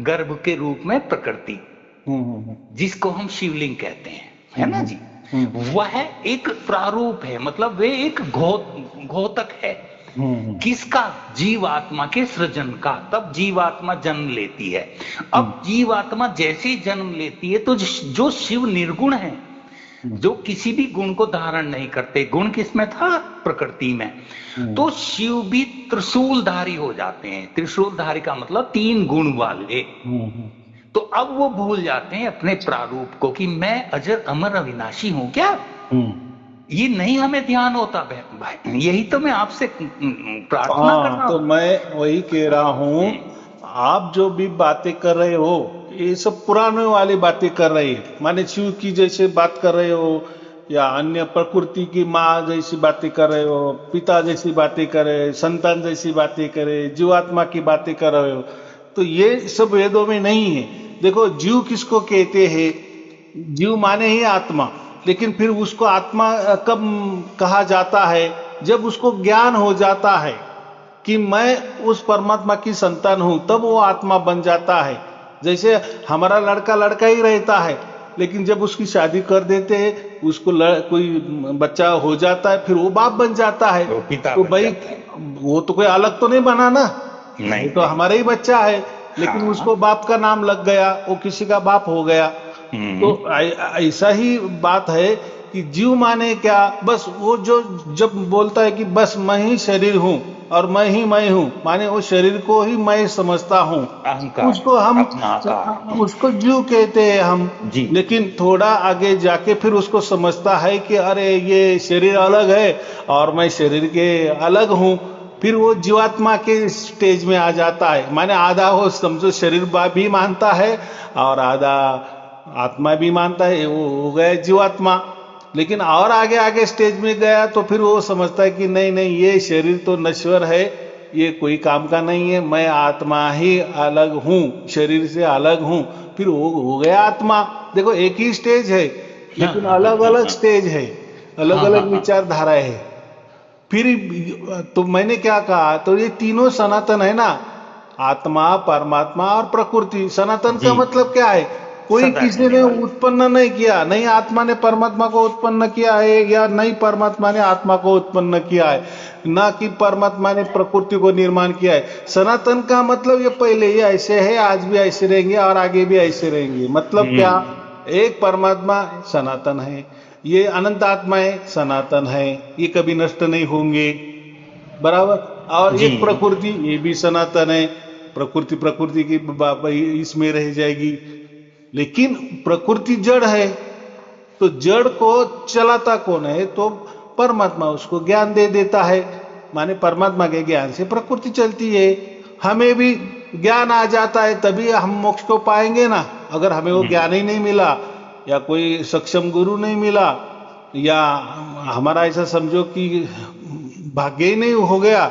गर्भ के रूप में प्रकृति, जिसको हम शिवलिंग कहते हैं, है ना जी। वह एक प्रारूप है, मतलब वे एक घोतक है। किसका? जीवात्मा के सृजन का। तब जीवात्मा जन्म लेती है। अब जीवात्मा जैसे ही जन्म लेती है तो जो शिव निर्गुण है, जो किसी भी गुण को धारण नहीं करते, गुण किसमें था? प्रकृति में। तो शिव भी त्रिशूलधारी हो जाते हैं। त्रिशूलधारी का मतलब 3 गुण वाले। तो अब वो भूल जाते हैं अपने प्रारूप को कि मैं अजर अमर अविनाशी हूं क्या? ये नहीं हमें ध्यान होता भाई। यही तो मैं आपसे प्रार्थना कर रहा हूं।
तो मैं वही कह रहा हूं, आप जो भी बातें कर रहे हो ये सब पुराने वाली बातें कर रहे हैं। माने शिव की जैसे बात कर रहे हो, या अन्य प्रकृति की माँ जैसी बातें कर रहे हो, पिता जैसी बातें कर रहे हो, संतान जैसी बातें कर रहे हो, जीवात्मा की बातें कर रहे हो। तो ये सब वेदों में नहीं है। देखो जीव किसको कहते हैं? जीव माने ही आत्मा। लेकिन फिर उसको आत्मा कब कहा जाता है? जब उसको ज्ञान हो जाता है कि मैं उस परमात्मा की संतान हूं, तब वो आत्मा बन जाता है। जैसे हमारा लड़का लड़का ही रहता है, लेकिन जब उसकी शादी कर देते हैं, उसको कोई बच्चा हो जाता है, फिर वो बाप बन जाता है। तो भाई वो तो कोई अलग तो नहीं बना ना, नहीं तो हमारा ही बच्चा है, लेकिन उसको बाप का नाम लग गया, वो किसी का बाप हो गया। तो ऐसा ही बात है कि जीव माने क्या? बस वो जो जब बोलता है कि बस मैं ही शरीर हूं और मैं ही मैं हूं, माने वो शरीर को ही मैं समझता हूं, उसको हम उसको जीव कहते हैं हम। लेकिन थोड़ा आगे जाके फिर उसको समझता है कि अरे ये शरीर अलग है और मैं शरीर के अलग हूं, फिर वो जीवात्मा के स्टेज में आ जाता है। माने आधा वो समझो शरीर भी मानता है और आधा आत्मा भी मानता है, वो हो गया जीवात्मा। लेकिन और आगे आगे स्टेज में गया तो फिर वो समझता है कि नहीं नहीं, ये शरीर तो नश्वर है, ये कोई काम का नहीं है, मैं आत्मा ही अलग हूं, शरीर से अलग हूं। फिर वो हो गया आत्मा। देखो एक ही स्टेज है, लेकिन अलग अलग स्टेज है, अलग अलग विचारधारा है। फिर तो मैंने क्या कहा, तो ये तीनों सनातन है ना, आत्मा, परमात्मा और प्रकृति। सनातन का मतलब क्या है? कोई किसी ने उत्पन्न नहीं किया, नहीं आत्मा ने परमात्मा को उत्पन्न किया है, या नहीं परमात्मा ने आत्मा को उत्पन्न किया है, ना कि परमात्मा ने प्रकृति को निर्माण किया है। सनातन का मतलब ये पहले ही ऐसे है, आज भी ऐसे रहेंगे और आगे भी ऐसे रहेंगे। मतलब क्या? एक परमात्मा सनातन है, ये अनंत आत्माएं सनातन है, ये कभी नष्ट नहीं होंगे, बराबर। और एक प्रकृति, ये भी सनातन है, प्रकृति की इसमें रह जाएगी। लेकिन प्रकृति जड़ है, तो जड़ को चलाता कौन है? तो परमात्मा उसको ज्ञान दे देता है। माने परमात्मा के ज्ञान से प्रकृति चलती है। हमें भी ज्ञान आ जाता है तभी हम मोक्ष को पाएंगे ना। अगर हमें वो ज्ञान ही नहीं मिला, या कोई सक्षम गुरु नहीं मिला, या हमारा ऐसा समझो कि भाग्य ही नहीं हो गया,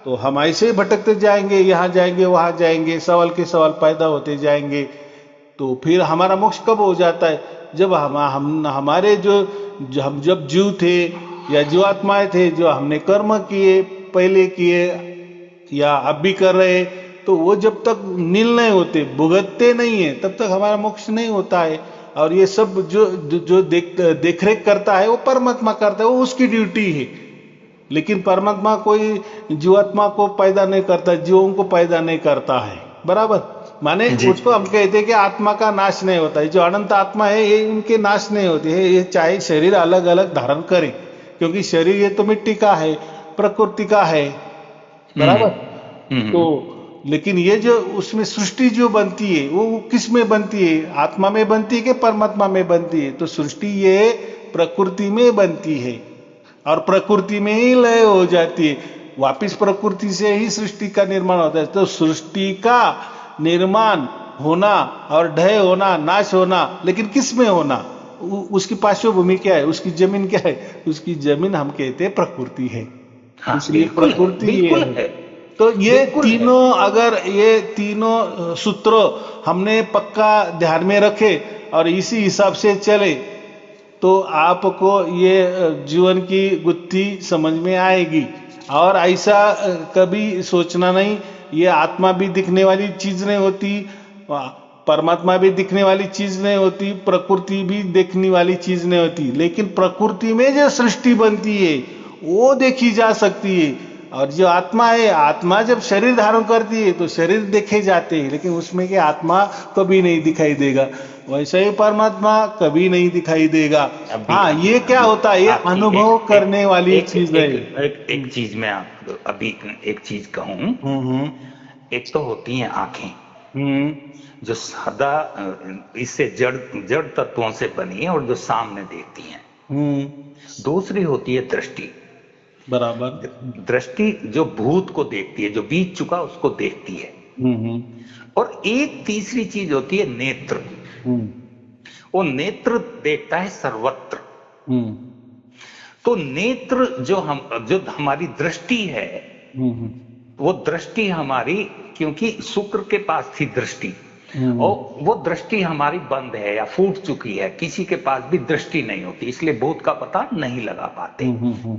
तो हम ऐसे ही भटकते जाएंगे, यहाँ जाएंगे वहां जाएंगे, सवाल के सवाल पैदा होते जाएंगे। तो फिर हमारा मोक्ष कब हो जाता है? जब हम हमारे हम जब जीव थे या जीवात्माएं थे, जो हमने कर्म किए, पहले किए या अब भी कर रहे, तो वो जब तक नील नहीं होते, भुगतते नहीं है, तब तक हमारा मोक्ष नहीं होता है। और ये सब जो देख रेख करता है वो परमात्मा करता है, वो उसकी ड्यूटी है। लेकिन परमात्मा कोई जीवात्मा को पैदा नहीं करता, जीवों को पैदा नहीं करता है, बराबर। माने उसको हम कहते हैं कि आत्मा का नाश नहीं होता है, जो अनंत आत्मा है ये इनके नाश नहीं होती है, ये चाहे शरीर अलग अलग धारण करे, क्योंकि शरीर ये तो मिट्टी का है, प्रकृति का है, बराबर। तो लेकिन ये जो उसमें सृष्टि जो बनती है वो किस में बनती है, आत्मा में बनती है कि परमात्मा में बनती है? तो सृष्टि ये प्रकृति में बनती है और प्रकृति में ही लय हो जाती है, वापिस प्रकृति से ही सृष्टि का निर्माण होता है। तो सृष्टि का निर्माण होना और ढय होना, नाश होना, लेकिन किस में होना, उसकी पार्श्वभूमि क्या है, उसकी जमीन क्या है? उसकी जमीन हम कहते हैं प्रकृति है।
हाँ,
इसलिए प्रकृति ये है। तो ये तीनों, अगर ये तीनों सूत्र हमने पक्का ध्यान में रखे और इसी हिसाब से चले तो आपको ये जीवन की गुत्थी समझ में आएगी। और ऐसा कभी सोचना नहीं, ये आत्मा भी दिखने वाली चीज नहीं होती, परमात्मा भी दिखने वाली चीज नहीं होती, प्रकृति भी देखने वाली चीज नहीं होती, लेकिन प्रकृति में जो सृष्टि बनती है वो देखी जा सकती है। और जो आत्मा है, आत्मा जब शरीर धारण करती है तो शरीर देखे जाते हैं, लेकिन उसमें के आत्मा कभी नहीं दिखाई देगा, वैसे ही परमात्मा कभी नहीं दिखाई देगा। हाँ, ये क्या होता है, ये अनुभव करने वाली चीज है।
एक चीज मैं आपको अभी एक चीज कहूं, एक तो होती हैं आंखें जो सदा इससे जड़ तत्वों से बनी है और जो सामने देखती हैं। दूसरी होती है दृष्टि,
बराबर।
दृष्टि जो भूत को देखती है, जो बीत चुका उसको देखती है। और एक तीसरी चीज होती है नेत्र, वो नेत्र देखता है सर्वत्र। तो नेत्र जो हमारी दृष्टि है, वो दृष्टि हमारी, क्योंकि शुक्र के पास थी दृष्टि और वो दृष्टि हमारी बंद है या फूट चुकी है, किसी के पास भी दृष्टि नहीं होती, इसलिए भूत का पता नहीं लगा पाते,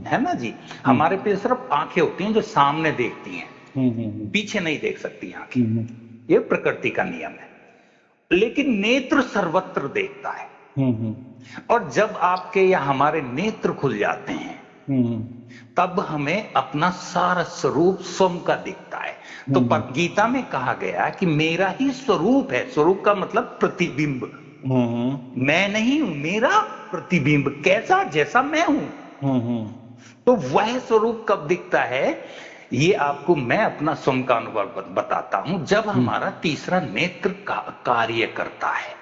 है ना जी। हमारे पे सिर्फ आंखें होती हैं जो सामने देखती हैं, पीछे नहीं देख सकती आंखें, ये प्रकृति का नियम है। लेकिन नेत्र सर्वत्र देखता है। और जब आपके या हमारे नेत्र खुल जाते हैं तब हमें अपना सारा स्वरूप स्वयं का दिखता है। तो गीता में कहा गया कि मेरा ही स्वरूप है, स्वरूप का मतलब प्रतिबिंब, मैं नहीं हूं, मेरा प्रतिबिंब, कैसा, जैसा मैं हूं। तो वह स्वरूप कब दिखता है, ये आपको मैं अपना स्वयं का अनुभव बताता हूं। जब हमारा तीसरा नेत्र कार्य करता है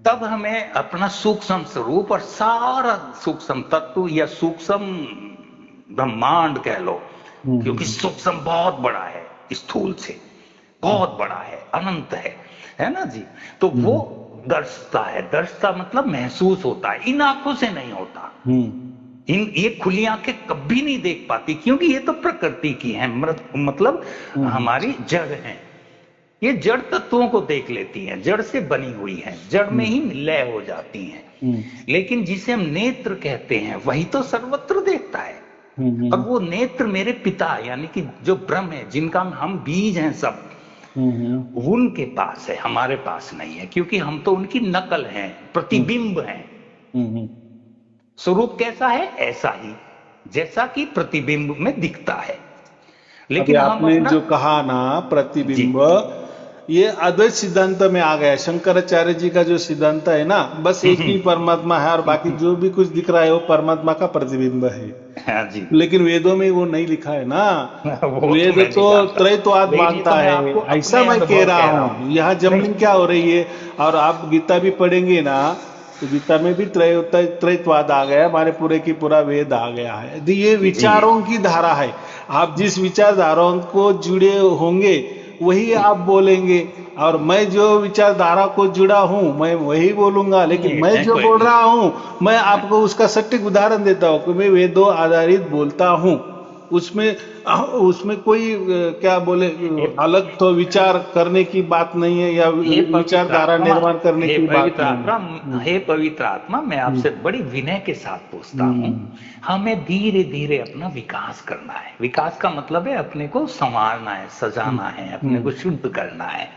तब हमें अपना सूक्ष्म स्वरूप और सारा सूक्ष्म तत्व या सूक्ष्म ब्रह्मांड कह लो, क्योंकि सूक्ष्म बहुत बड़ा है, स्थूल से बहुत बड़ा है, अनंत है ना जी। तो वो दर्शता है, दर्शता मतलब महसूस होता है, इन आंखों से नहीं होता। ये खुली आंखें कभी नहीं देख पाती, क्योंकि ये तो प्रकृति की है, मतलब हमारी जड़ है, ये जड़ तत्वों को देख लेती हैं, जड़ से बनी हुई है, जड़ में ही लय हो जाती हैं। लेकिन जिसे हम नेत्र कहते हैं वही तो सर्वत्र देखता है। और वो नेत्र मेरे पिता यानी कि जो ब्रह्म है, जिनका हम बीज हैं सब, उनके पास है, हमारे पास नहीं है, क्योंकि हम तो उनकी नकल हैं, प्रतिबिंब हैं। स्वरूप कैसा है, ऐसा ही जैसा कि प्रतिबिंब में दिखता है।
लेकिन आपने जो कहा ना प्रतिबिंब, ये अद्वैत सिद्धांत में आ गया। शंकराचार्य जी का जो सिद्धांत है ना, बस एक ही परमात्मा है और बाकी जो भी कुछ दिख रहा है वो परमात्मा का प्रतिबिंब है।
हाँ जी।
लेकिन वेदों में वो नहीं लिखा है ना, वेद तो त्रैत्ववाद मानता है, ऐसा मैं कह रहा हूँ। यहाँ जमीन क्या हो रही है, और आप गीता भी पढ़ेंगे ना तो गीता में भी त्रैत्ववाद आ गया, हमारे पूरे की पूरा वेद आ गया है। ये विचारों की धारा है, आप जिस विचारधाराओं को जुड़े होंगे वही आप बोलेंगे, और मैं जो विचारधारा को जुड़ा हूं मैं वही बोलूंगा। लेकिन मैं जो बोल रहा हूं, मैं आपको उसका सटीक उदाहरण देता हूं कि मैं वेदों आधारित बोलता हूं, उसमें कोई क्या बोले अलग तो विचार करने की बात नहीं है, या विचारधारा निर्माण करने की बात नहीं।
हे पवित्र आत्मा, मैं आपसे बड़ी विनय के साथ पूछता हूँ, हमें धीरे धीरे अपना विकास करना है। विकास का मतलब है अपने को संवारना है, सजाना है, अपने को शुद्ध करना है।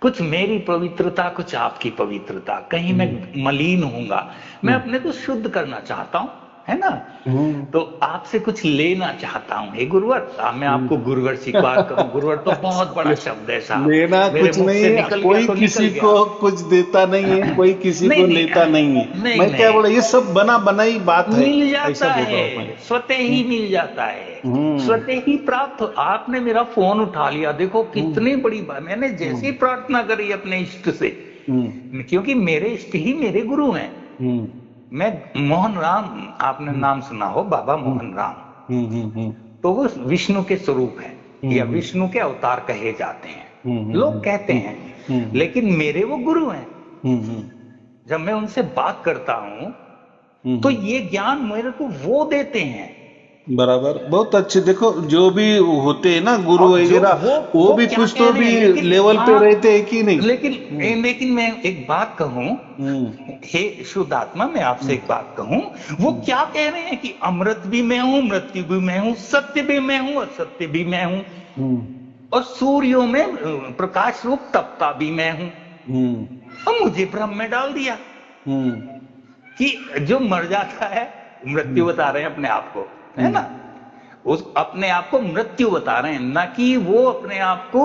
कुछ मेरी पवित्रता, कुछ आपकी पवित्रता, कहीं मैं मलिन होऊंगा, मैं अपने को शुद्ध करना चाहता हूँ। है ना। तो आपसे कुछ लेना चाहता हूँ हे गुरुवर। मैं आपको गुरुवर स्वीकार करूं। गुरुवर तो बहुत बड़ा शब्द है साहब,
लेना
मेरे
कुछ
मुख
नहीं
से
है,
निकल
कोई
गया तो
किसी
निकल
को
गया।
कुछ देता नहीं है, कोई किसी
नहीं
को
नहीं
लेता नहीं है।
नहीं
मैं क्या
नहीं,
बोला, ये सब बना बनाई बात है,
मिल
ऐसा
जाता
बोल रहा हूँ
है, स्वतः
मैं।
ही मिल जाता है,
हम्म
स्वतः ही प्राप्त आपने मेरा फोन उठा लिया, देखो
हम्म
कितनी बड़ी बात। मैंने जैसी
हम्म
प्रार्थना करी अपने इष्ट से,
हम्म
क्योंकि मेरे इष्ट ही मेरे गुरु हैं।
हम्म
मैं मोहन राम, आपने नाम सुना हो बाबा
हम्म
मोहन राम,
हम्म हम्म
तो वो विष्णु के स्वरूप है या
हम्म
विष्णु के अवतार कहे जाते हैं,
हम्म
लोग कहते हैं,
हम्म
लेकिन मेरे वो गुरु हैं।
हम्म
जब मैं उनसे बात करता हूं तो
हम्म
ये ज्ञान मेरे को वो देते हैं।
बराबर, बहुत अच्छे। देखो जो भी होते हैं ना गुरु
और जो
वगैरह, वो भी
क्या
कुछ
कह
तो
रहे
भी
हैं, लेकिन
लेवल पे
हाँ,
रहते हैं कि नहीं।
लेकिन
हम्म
लेकिन मैं एक बात कहूं,
हम्म
हे शुद्धात्मा, मैं आपसे एक बात कहूं, वो
हम्म
क्या कह रहे हैं कि अमृत भी मैं हूं, मृत्यु भी मैं हूं, सत्य भी मैं हूं, असत्य भी मैं हूं,
हम्म
और सूर्यों में प्रकाश रूप तपता भी मैं हूं।
हम्म
और मुझे भ्रम में डाल दिया
हम्म
कि जो मर जाता है मृत्यु
हम्म
बता रहे हैं अपने आप को, है
हम्म
ना, उस अपने आप को मृत्यु बता रहे हैं, ना कि वो अपने आप को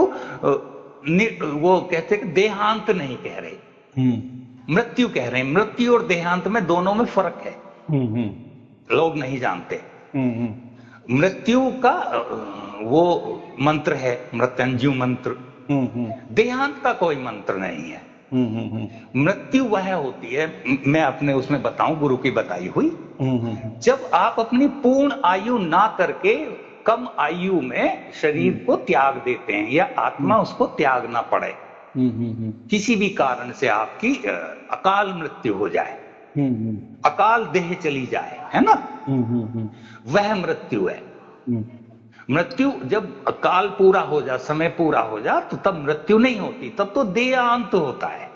वो कहते हैं कि देहांत नहीं कह रहे,
हम्म
मृत्यु कह रहे हैं। मृत्यु और देहांत में दोनों में फर्क है,
हम्म
लोग नहीं जानते।
हम्म
मृत्यु का वो मंत्र है मृत्युंजय मंत्र,
हम्म
देहांत का कोई मंत्र नहीं है।
हम्म
मृत्यु वह होती है, मैं अपने उसमें बताऊं गुरु की बताई हुई,
हम्म
जब आप अपनी पूर्ण आयु ना करके कम आयु में शरीर को त्याग देते हैं, या आत्मा उसको त्यागना पड़े, किसी भी कारण से आपकी अकाल मृत्यु हो जाए, अकाल देह चली जाए, है ना, वह मृत्यु है। मृत्यु जब काल पूरा हो जा, समय पूरा हो जा, तो तब मृत्यु नहीं होती, तब तो देहांत होता है।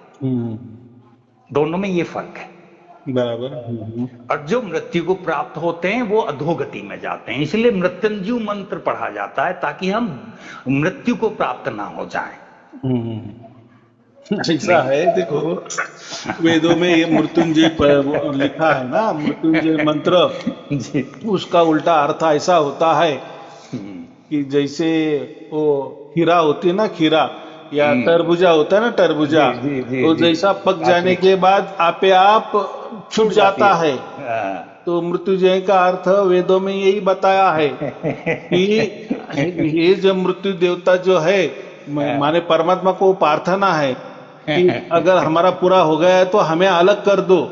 दोनों में ये फर्क है।
बराबर।
और जो मृत्यु को प्राप्त होते हैं वो अधोगति में जाते हैं, इसलिए मृत्युंजय मंत्र पढ़ा जाता है ताकि हम मृत्यु को प्राप्त ना हो जाएं।
ऐसा है, देखो वेदों में ये मृत्युंजय लिखा है ना, मृत्युंजय मंत्र,
जी
उसका उल्टा अर्थ ऐसा होता है कि जैसे वो खीरा होती है ना, खीरा या तरबूजा होता है ना, तरबूजा,
जी जी जी
तो
जी,
जैसा पक जाने के बाद आपे आप छूट जाता है। तो मृत्युंजय का अर्थ वेदों में यही बताया है कि ये जो मृत्यु देवता जो है, माने परमात्मा को प्रार्थना है कि अगर हमारा पूरा हो गया है तो हमें अलग कर दो,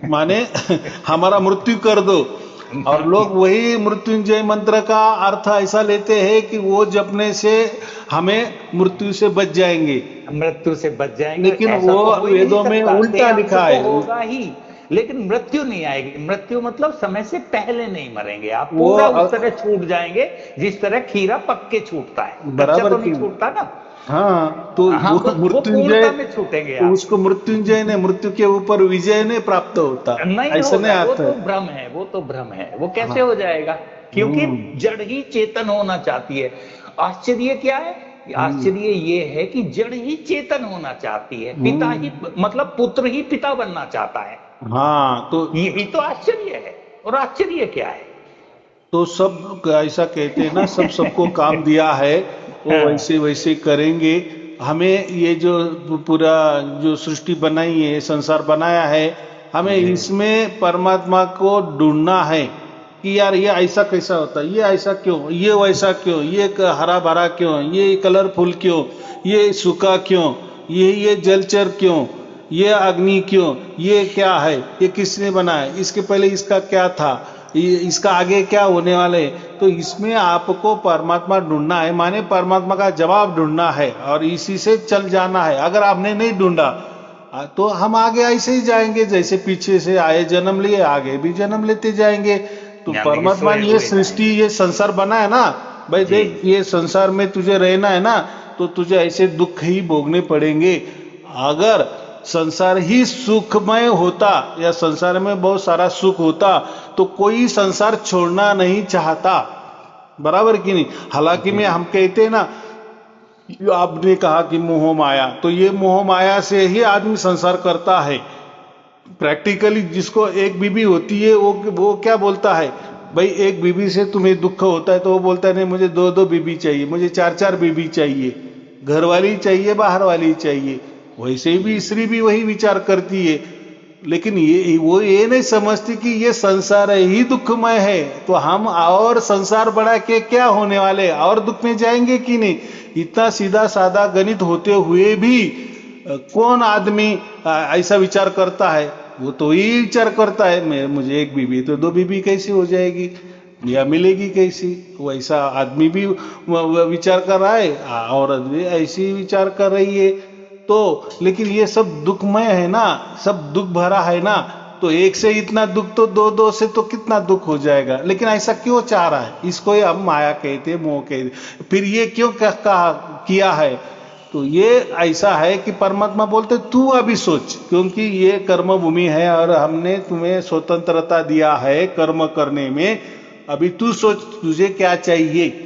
माने हमारा मृत्यु कर दो। और लोग वही मृत्युंजय मंत्र का अर्थ ऐसा लेते हैं कि वो जपने से हमें मृत्यु से बच जाएंगे,
मृत्यु से बच जाएंगे।
लेकिन
ऐसा
वो
तो हो ही नहीं
वेदों में
सकता,
उल्टा
देहांत
लिखा
तो
है।
होगा ही, लेकिन मृत्यु नहीं आएगी। मृत्यु मतलब समय से पहले नहीं मरेंगे आप,
वो
पूरा उस तरह छूट जाएंगे जिस तरह खीरा पक के छूटता है, कच्चा
बराबर
तो नहीं
की,
छूटता ना।
हाँ, तो
हाँ,
वो
वो
मृत्युंजय,
पूर्णता में छूटेंगे
तो
आप।
उसको मृत्युंजय ने मृत्यु के ऊपर विजय ने प्राप्त होता,
नहीं
ऐसा नहीं
होगा, वो
अर्थ
तो
है।
भ्रम है, वो तो भ्रम है, वो कैसे
हाँ।
हो जाएगा, क्योंकि जड़ ही चेतन होना चाहती है। आश्चर्य क्या है, आश्चर्य ये है कि जड़ ही चेतन होना चाहती है, पिता ही मतलब पुत्र ही पिता बनना चाहता है।
हाँ, तो
यही तो आश्चर्य है। और आश्चर्य क्या है?
सब ऐसा कहते हैं ना, सब सबको काम दिया है, वो वैसे वैसे करेंगे। हमें ये जो पूरा जो सृष्टि बनाई है, संसार बनाया है, हमें इसमें परमात्मा को ढूंढना है कि यार ये ऐसा कैसा होता है, ये ऐसा क्यों, ये वैसा क्यों, ये हरा भरा क्यों, ये कलरफुल क्यों, ये सूखा क्यों, ये जलचर क्यों, ये अग्नि क्यों, ये क्या है, ये किसने बनाया, इसके पहले इसका क्या था, इसका आगे क्या होने वाले। तो इसमें आपको परमात्मा ढूंढना है, माने परमात्मा का जवाब ढूंढना है और इसी से चल जाना है। अगर आपने नहीं ढूंढा तो हम आगे ऐसे ही जाएंगे, जैसे पीछे से आए जन्म लिए, आगे भी जन्म लेते जाएंगे। तो परमात्मा ने ये सृष्टि, ये संसार बना है ना भाई, देख ये संसार में तुझे रहना है ना, तो तुझे ऐसे दुख ही भोगने पड़ेंगे। अगर संसार ही सुखमय होता या संसार में बहुत सारा सुख होता तो कोई संसार छोड़ना नहीं चाहता, बराबर कि नहीं। हालांकि में हम कहते हैं ना, आपने कहा कि मोह माया, तो ये मोह माया से ही आदमी संसार करता है। प्रैक्टिकली जिसको एक बीबी होती है वो क्या बोलता है, भाई एक बीबी से तुम्हें दुख होता है तो वो बोलता है नहीं मुझे दो दो बीबी चाहिए, मुझे चार चार बीबी चाहिए, घर वाली चाहिए बाहर वाली चाहिए। वैसे भी स्त्री भी वही विचार करती है, लेकिन वो ये नहीं समझती कि ये संसार ही दुखमय है, तो हम और संसार बढ़ा के क्या होने वाले, और दुख में जाएंगे कि नहीं। इतना सीधा साधा गणित होते हुए भी कौन आदमी ऐसा विचार करता है, वो तो ये विचार करता है मुझे एक बीबी तो दो बीबी कैसी हो जाएगी या मिलेगी कैसी। वैसा आदमी भी विचार कर रहा है, औरत भी ऐसी विचार कर रही है। तो लेकिन ये सब दुखमय है ना, सब दुख भरा है ना, तो एक से इतना दुख तो दो दो से तो कितना दुख हो जाएगा। लेकिन ऐसा क्यों चाह रहा है, इसको ही हम माया कहते, मोह कहते। फिर ये क्यों कहा किया है, तो ये ऐसा है कि परमात्मा बोलते तू अभी सोच, क्योंकि ये कर्म भूमि है और हमने तुम्हें स्वतंत्रता दिया है कर्म करने में। अभी तू सोच तुझे क्या चाहिए।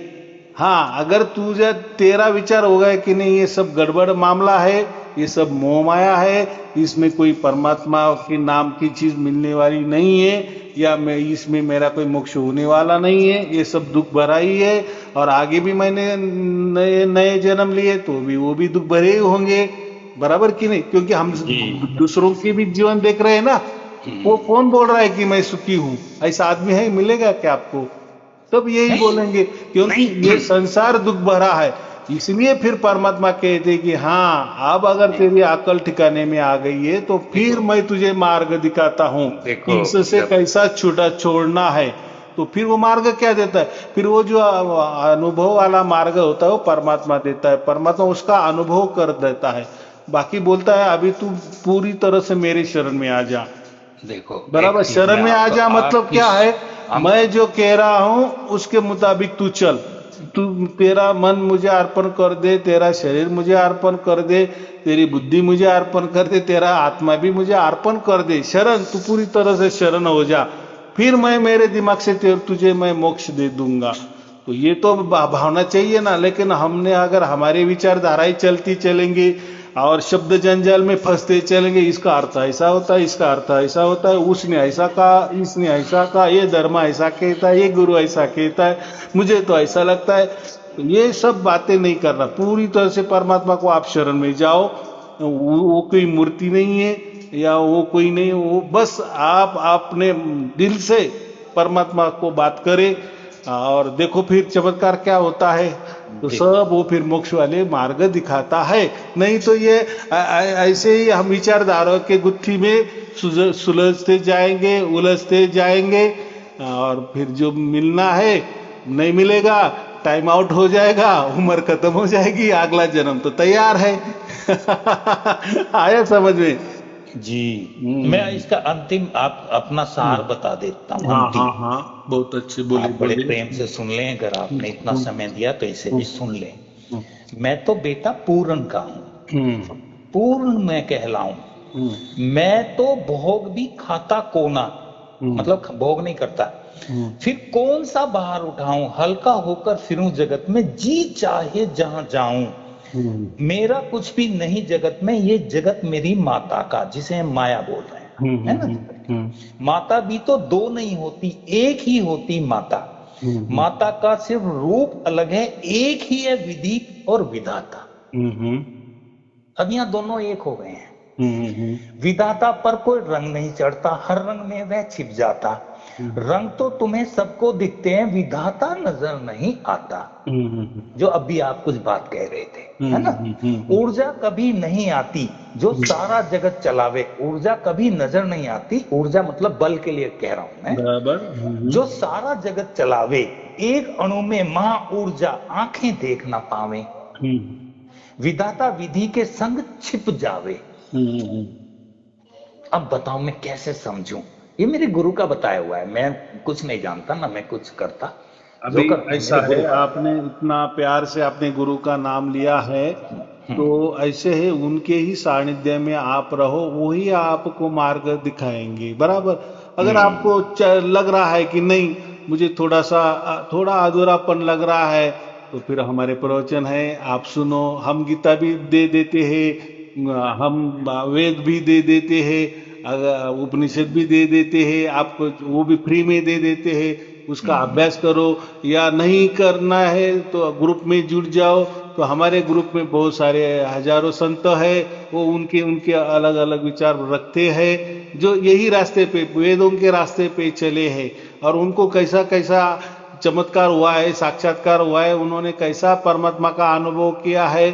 हाँ, अगर तुझे तेरा विचार होगा कि नहीं ये सब गड़बड़ मामला है, ये सब मोह माया है, इसमें कोई परमात्मा के नाम की चीज मिलने वाली नहीं है, या मैं इसमें मेरा कोई मोक्ष होने वाला नहीं है, ये सब दुख भरा ही है, और आगे भी मैंने नए जन्म लिए तो भी वो भी दुख भरे ही होंगे, बराबर कि नहीं। क्योंकि हम दूसरों के भी जीवन देख रहे हैं ना, वो कौन बोल रहा है कि मैं सुखी हूं, ऐसा आदमी है मिलेगा क्या आपको। तब यही बोलेंगे क्योंकि ये संसार दुख भरा है। इसलिए फिर परमात्मा कहते कि हाँ अब अगर तेरी अकल ठिकाने में आ गई है तो फिर मैं तुझे मार्ग दिखाता हूँ, इससे कैसा छूटा छोड़ना है। तो फिर वो मार्ग क्या देता है, फिर वो जो अनुभव वाला मार्ग होता है वो परमात्मा देता है, परमात्मा उसका अनुभव कर देता है। बाकी बोलता है अभी तू पूरी तरह से मेरे शरण में आ जा।
देखो
बराबर, शरण में आ जा मतलब क्या है, मैं जो कह रहा हूं उसके मुताबिक तू चल, तू तेरा मन मुझे अर्पण कर दे, तेरा शरीर मुझे अर्पण कर दे, तेरी बुद्धि मुझे अर्पण कर दे, तेरा आत्मा भी मुझे अर्पण कर दे। शरण, तू पूरी तरह से शरण हो जा, फिर मैं मेरे दिमाग से तुझे मैं मोक्ष दे दूंगा। तो ये तो भावना चाहिए ना। लेकिन हमने अगर हमारी विचारधारा ही चलती चलेंगे और शब्द जंजाल में फंसते चलेंगे, इसका अर्थ ऐसा होता है, इसका अर्थ ऐसा होता है, उसने ऐसा कहा, इसने ऐसा कहा, ये धर्म ऐसा कहता है, ये गुरु ऐसा कहता है, मुझे तो ऐसा लगता है, तो ये सब बातें नहीं करना। पूरी तरह से परमात्मा को आप शरण में जाओ। वो कोई मूर्ति नहीं है या वो कोई नहीं, वो बस आप अपने दिल से परमात्मा को बात करें और देखो फिर चमत्कार क्या होता है। तो सब वो फिर मोक्ष वाले मार्ग दिखाता है। नहीं तो ये ऐसे ही हम विचारधारा के गुत्थी में सुलझते जाएंगे, उलझते जाएंगे, और फिर जो मिलना है नहीं मिलेगा, टाइम आउट हो जाएगा, उम्र खत्म हो जाएगी, अगला जन्म तो तैयार है। आया समझ में
जी। मैं इसका अंतिम आप अपना सार बता देता हूँ।
हाँ, बहुत अच्छे बोले,
बड़े प्रेम से सुन लें, अगर आपने इतना समय दिया तो इसे भी सुन लें। मैं तो बेटा पूर्ण का हूँ, पूर्ण मैं कहलाऊं, मैं तो भोग भी खाता कोना, मतलब भोग नहीं करता, फिर कौन सा बाहर उठाऊं, हल्का होकर फिरूं जगत में, जी चाहे जहां जाऊं, मेरा कुछ भी नहीं जगत में, ये जगत मेरी माता का, जिसे हम माया बोल रहे हैं, है ना। माता भी तो दो नहीं होती, एक ही होती माता। माता का सिर्फ रूप अलग है, एक ही है विधि और विधाता। अब यहाँ दोनों एक हो गए हैं। विधाता पर कोई रंग नहीं चढ़ता, हर रंग में वह छिप जाता। रंग तो तुम्हें सबको दिखते हैं, विधाता नजर नहीं आता। जो अभी आप कुछ बात कह रहे थे, है ना। ऊर्जा कभी नहीं आती जो सारा जगत चलावे, ऊर्जा कभी नजर नहीं आती, ऊर्जा मतलब बल के लिए कह रहा हूं मैं, बराबर। जो सारा जगत चलावे, एक अणु में महा ऊर्जा आंखें देख ना पावे, विधाता विधि के संग छिप जावे। अब बताओ मैं कैसे समझूं, ये मेरे गुरु का बताया हुआ है, मैं कुछ नहीं जानता ना मैं कुछ करता।
अभी ऐसा है, आपने इतना प्यार से अपने गुरु का नाम लिया है, तो ऐसे है उनके ही सानिध्य में आप रहो, वही आपको मार्ग दिखाएंगे, बराबर। अगर आपको लग रहा है कि नहीं मुझे थोड़ा अधूरापन लग रहा है, तो फिर हमारे प्रवचन है, आप सुनो। हम गीता भी दे देते हैं, हम वेद भी दे देते हैं, अगर उपनिषद भी दे देते हैं आपको, वो भी फ्री में दे देते हैं, उसका अभ्यास करो। या नहीं करना है तो ग्रुप में जुड़ जाओ। तो हमारे ग्रुप में बहुत सारे हजारों संत है, वो उनके उनके अलग अलग विचार रखते हैं, जो यही रास्ते पे, वेदों के रास्ते पे चले हैं, और उनको कैसा कैसा चमत्कार हुआ है, साक्षात्कार हुआ है, उन्होंने कैसा परमात्मा का अनुभव किया है,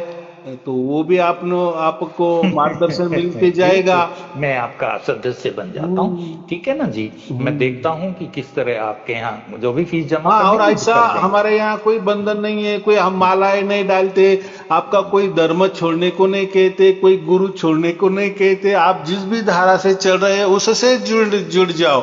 तो वो भी आपको मार्गदर्शन मिलते जाएगा।
मैं आपका सदस्य बन जाता हूँ, ठीक है ना जी। मैं देखता हूँ कि किस तरह आपके यहाँ जो भी फीस जमा
हाँ, और
करनी है,
ऐसा
कर देंगे।
हमारे यहाँ कोई बंधन नहीं है, कोई हम मालाएं नहीं डालते, आपका कोई धर्म छोड़ने को नहीं कहते, कोई गुरु छोड़ने को नहीं कहते। आप जिस भी धारा से चल रहे हैं उससे जुड़ जाओ।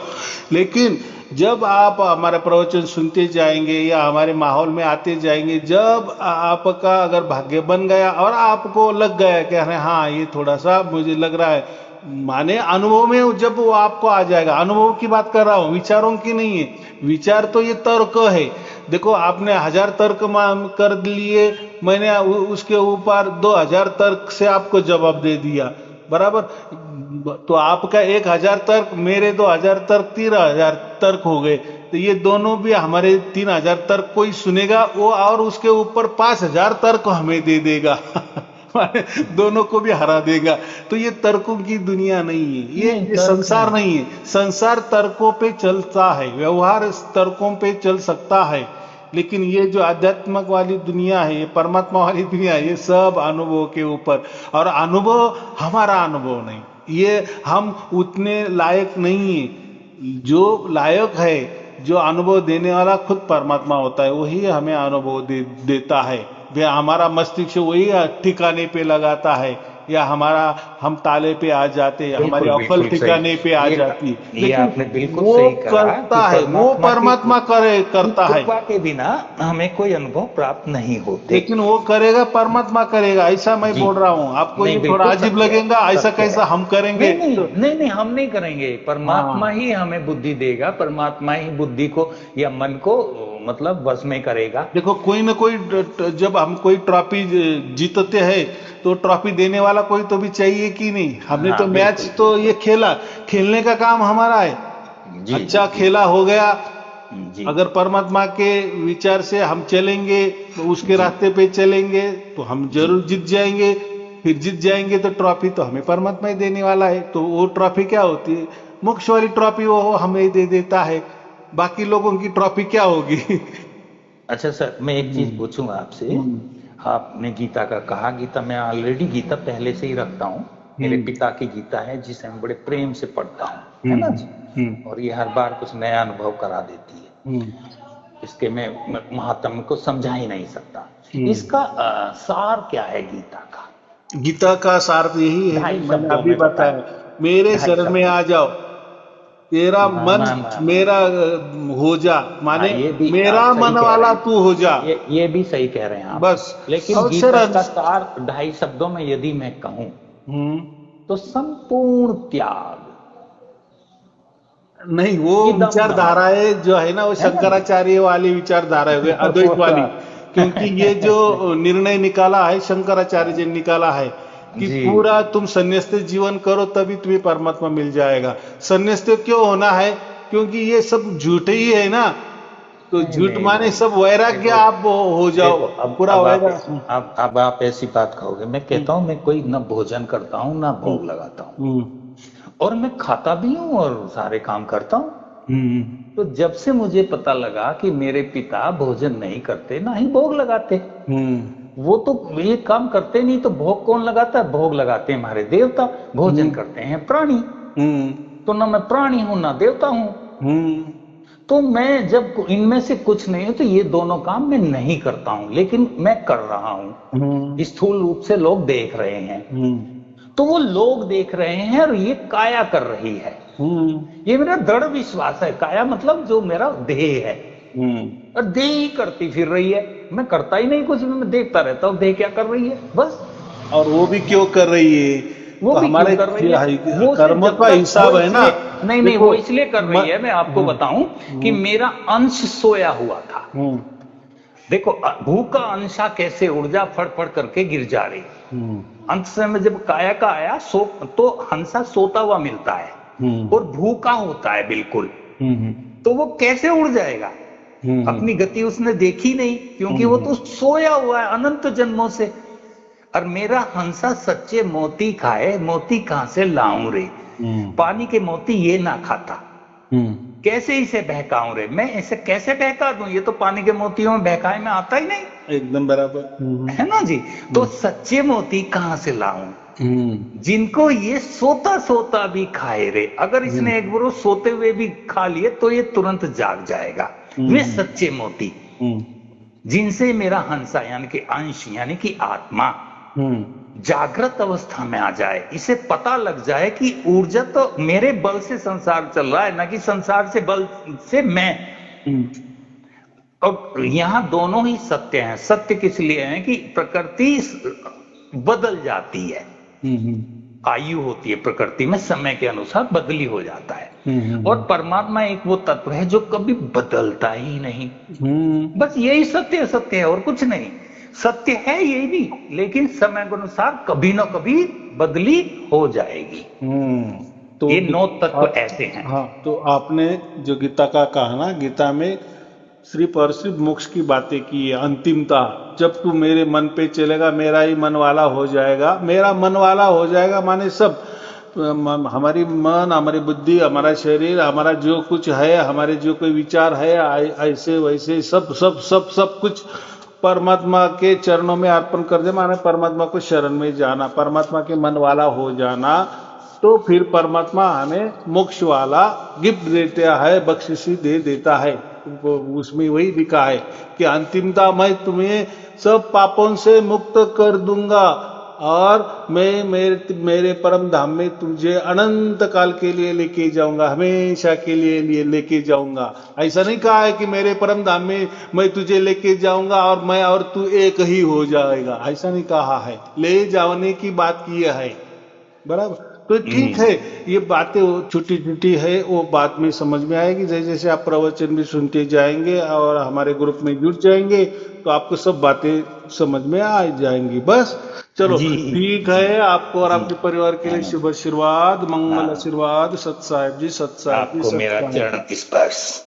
लेकिन जब आप हमारे प्रवचन सुनते जाएंगे या हमारे माहौल में आते जाएंगे, जब आपका अगर भाग्य बन गया और आपको लग गया कि अरे हाँ ये थोड़ा सा मुझे लग रहा है, माने अनुभव में जब वो आपको आ जाएगा, अनुभव की बात कर रहा हूँ, विचारों की नहीं है। विचार तो ये तर्क है। देखो आपने 1000 तर्क कर लिए, मैंने उसके ऊपर 2000 तर्क से आपको जवाब दे दिया, बराबर। तो आपका 1000 तर्क, मेरे 2000 तर्क, 3000 तर्क हो गए। तो ये दोनों भी हमारे 3000 तर्क कोई सुनेगा वो, और उसके ऊपर 5000 तर्क हमें दे देगा दोनों को भी हरा देगा। तो ये तर्कों की दुनिया नहीं है, ये संसार नहीं है। संसार तर्कों पे चलता है, व्यवहार तर्कों पे चल सकता है, लेकिन ये जो आध्यात्मिक वाली दुनिया है, ये परमात्मा वाली दुनिया है, ये सब अनुभव के ऊपर। और अनुभव हमारा अनुभव नहीं, ये हम उतने लायक नहीं है। जो लायक है, जो अनुभव देने वाला खुद परमात्मा होता है, वही हमें अनुभव देता है। हमारा मस्तिष्क वही ठिकाने पे लगाता है, या हम ताले पे आ जाते, हमारी अकल ठिकाने पे आ जाती।
ये आपने बिल्कुल
वो
सही कहा
करता है, वो परमात्मा करता है।
कृपा के बिना हमें कोई अनुभव प्राप्त नहीं होते,
लेकिन वो करेगा, परमात्मा करेगा, ऐसा मैं बोल रहा हूँ। आपको ये थोड़ा अजीब लगेगा, ऐसा कैसा हम करेंगे?
नहीं, हम नहीं करेंगे। परमात्मा ही हमें बुद्धि देगा, परमात्मा ही बुद्धि को या मन को मतलब वश में करेगा।
देखो कोई ना कोई, जब हम कोई ट्रॉफी जीतते हैं तो ट्रॉफी देने वाला कोई तो भी चाहिए कि नहीं। हमने तो मैच तो ये खेलने का काम हमारा है। अच्छा खेला हो गया, अगर परमात्मा के विचार से हम चलेंगे, तो उसके रास्ते पे चलेंगे, तो हम जरूर जीत जाएंगे। फिर जीत जाएंगे तो ट्रॉफी तो हमें परमात्मा ही देने वाला है। तो वो ट्रॉफी क्या होती है? मोक्ष वाली ट्रॉफी वो हमें दे देता है। बाकी लोगों की ट्रॉफी क्या होगी?
अच्छा सर, मैं एक चीज पूछूंगा आपसे। आपने गीता का कहा, गीता मैं ऑलरेडी गीता पहले से ही रखता हूँ। मेरे पिता की गीता है जिसे मैं बड़े प्रेम से पढ़ता हूँ, है ना जी। और ये हर बार कुछ नया अनुभव करा देती है। इसके मैं महात्म्य को समझा ही नहीं सकता। इसका सार क्या है गीता का?
गीता का सार यही है, मैंने अभी बताया, मेरे शरण में आ जाओ, तेरा मन मेरा हो जा, माने मेरा मन वाला तू हो जा।
ये भी सही कह रहे हैं आप, बस। लेकिन गीता का सार 2.5 शब्दों में यदि मैं कहूं तो संपूर्ण त्याग
नहीं, वो विचारधाराएं जो है ना, वो शंकराचार्य वाली विचारधारा है, अद्वैत वाली। क्योंकि ये जो निर्णय निकाला है शंकराचार्य जी निकाला है कि पूरा तुम संन्यास्त जीवन करो तभी तुम्हें परमात्मा मिल जाएगा। संन्यास्त क्यों होना है? क्योंकि ये सब झूठ ही है ना। तो झूठ माने सब वैराग्य आप हो जाओ। अब पूरा वैराग्य।
अब आप ऐसी बात कहोगे, मैं कहता हूँ मैं कोई न भोजन करता हूँ ना भोग लगाता हूँ, और मैं खाता भी हूँ और सारे काम करता हूँ। तो जब से मुझे पता लगा कि मेरे पिता भोजन नहीं करते ना ही भोग लगाते, वो तो ये काम करते नहीं, तो भोग कौन लगाता है? भोग लगाते हैं हमारे देवता, भोजन करते हैं प्राणी। तो ना मैं प्राणी हूं ना देवता हूं। तो मैं जब इनमें से कुछ नहीं है तो ये दोनों काम मैं नहीं करता हूं, लेकिन मैं कर रहा हूं। स्थूल रूप से लोग देख रहे हैं, तो वो लोग देख रहे हैं और ये काया कर रही है। ये मेरा दृढ़ विश्वास है। काया मतलब जो मेरा देह है, और देह ही करती फिर रही है। मैं करता ही नहीं कुछ, मैं देखता रहता हूँ देह क्या कर रही है, बस।
और वो भी क्यों कर रही है?
वो
तो
भी
हमारे
कर रही है, वो
कर्म का हिसाब है ना।
नहीं, वो इसलिए कर रही है, मैं आपको बताऊं कि मेरा अंश सोया हुआ था। देखो भूख का अंशा कैसे ऊर्जा फड़ फड़ करके गिर जा रही, अंत समय जब काया का आया तो हंसा सोता हुआ मिलता है और भूखा होता है बिल्कुल। तो वो कैसे उड़ जाएगा? अपनी गति उसने देखी नहीं, क्योंकि वो तो सोया हुआ है अनंत जन्मों से। और मेरा हंसा सच्चे मोती खाए, मोती कहां से लाऊं रे? पानी के मोती ये ना खाता, कैसे इसे बहकाऊं रे? मैं इसे कैसे बहका दूं? ये तो पानी के मोतियों में बहकाए में आता ही नहीं।
एकदम बराबर
है ना जी। तो सच्चे मोती कहां से लाऊं जिनको ये सोता सोता भी खाए रे? अगर इसने एक बार सोते हुए भी खा लिए तो ये तुरंत जाग जाएगा। वे सच्चे मोती जिनसे मेरा हंसा यानी कि अंश यानी कि आत्मा जागृत अवस्था में आ जाए, इसे पता लग जाए कि ऊर्जा तो मेरे बल से संसार चल रहा है, ना कि संसार से बल से मैं। और यहां दोनों ही सत्य हैं। सत्य किस लिए है कि प्रकृति बदल जाती है, आयु होती है प्रकृति में, समय के अनुसार बदली हो जाता है। और परमात्मा एक वो तत्व है जो कभी बदलता ही नहीं। बस यही सत्य सत्य है और कुछ नहीं। सत्य है ये भी, लेकिन समय के अनुसार कभी ना कभी बदली हो जाएगी।
तो
ये 9 तत्व ऐसे हैं।
हाँ, तो आपने जो गीता का कहा ना, गीता में सिर्फ और सिर्फ मोक्ष की बातें की है, अंतिमता। जब तू मेरे मन पे चलेगा मेरा ही मन वाला हो जाएगा। मेरा मन वाला हो जाएगा माने सब, हमारी मन, हमारी बुद्धि, हमारा शरीर, हमारा जो कुछ है, हमारे जो कोई विचार है, ऐसे वैसे सब सब सब सब कुछ परमात्मा के चरणों में अर्पण कर दे, माने परमात्मा को शरण में जाना, परमात्मा के मन वाला हो जाना। तो फिर परमात्मा हमें मोक्ष वाला गिफ्ट देता है, बख्शिशी दे देता है। उसमें वही लिखा है कि अंतिमता मैं तुम्हें सब पापों से मुक्त कर दूंगा और मैं मेरे परम धाम में तुझे अनंत काल के लिए लेके जाऊंगा, हमेशा के लिए लेके जाऊंगा। ऐसा नहीं कहा है कि मेरे परम धाम में मैं तुझे लेके जाऊंगा और मैं और तू एक ही हो जाएगा, ऐसा नहीं कहा है। ले जाने की बात की है, बराबर। तो ठीक है, ये बातें छोटी छोटी है, वो बाद में समझ में आएगी। जैसे जैसे आप प्रवचन भी सुनते जाएंगे और हमारे ग्रुप में जुड़ जाएंगे तो आपको सब बातें समझ में आ जाएंगी। बस चलो ठीक है, आपको और आपके परिवार के लिए शुभ आशीर्वाद, मंगल आशीर्वाद। सत साहिब जी, सत साहिब जी,
आपको मेरा चरण स्पर्श।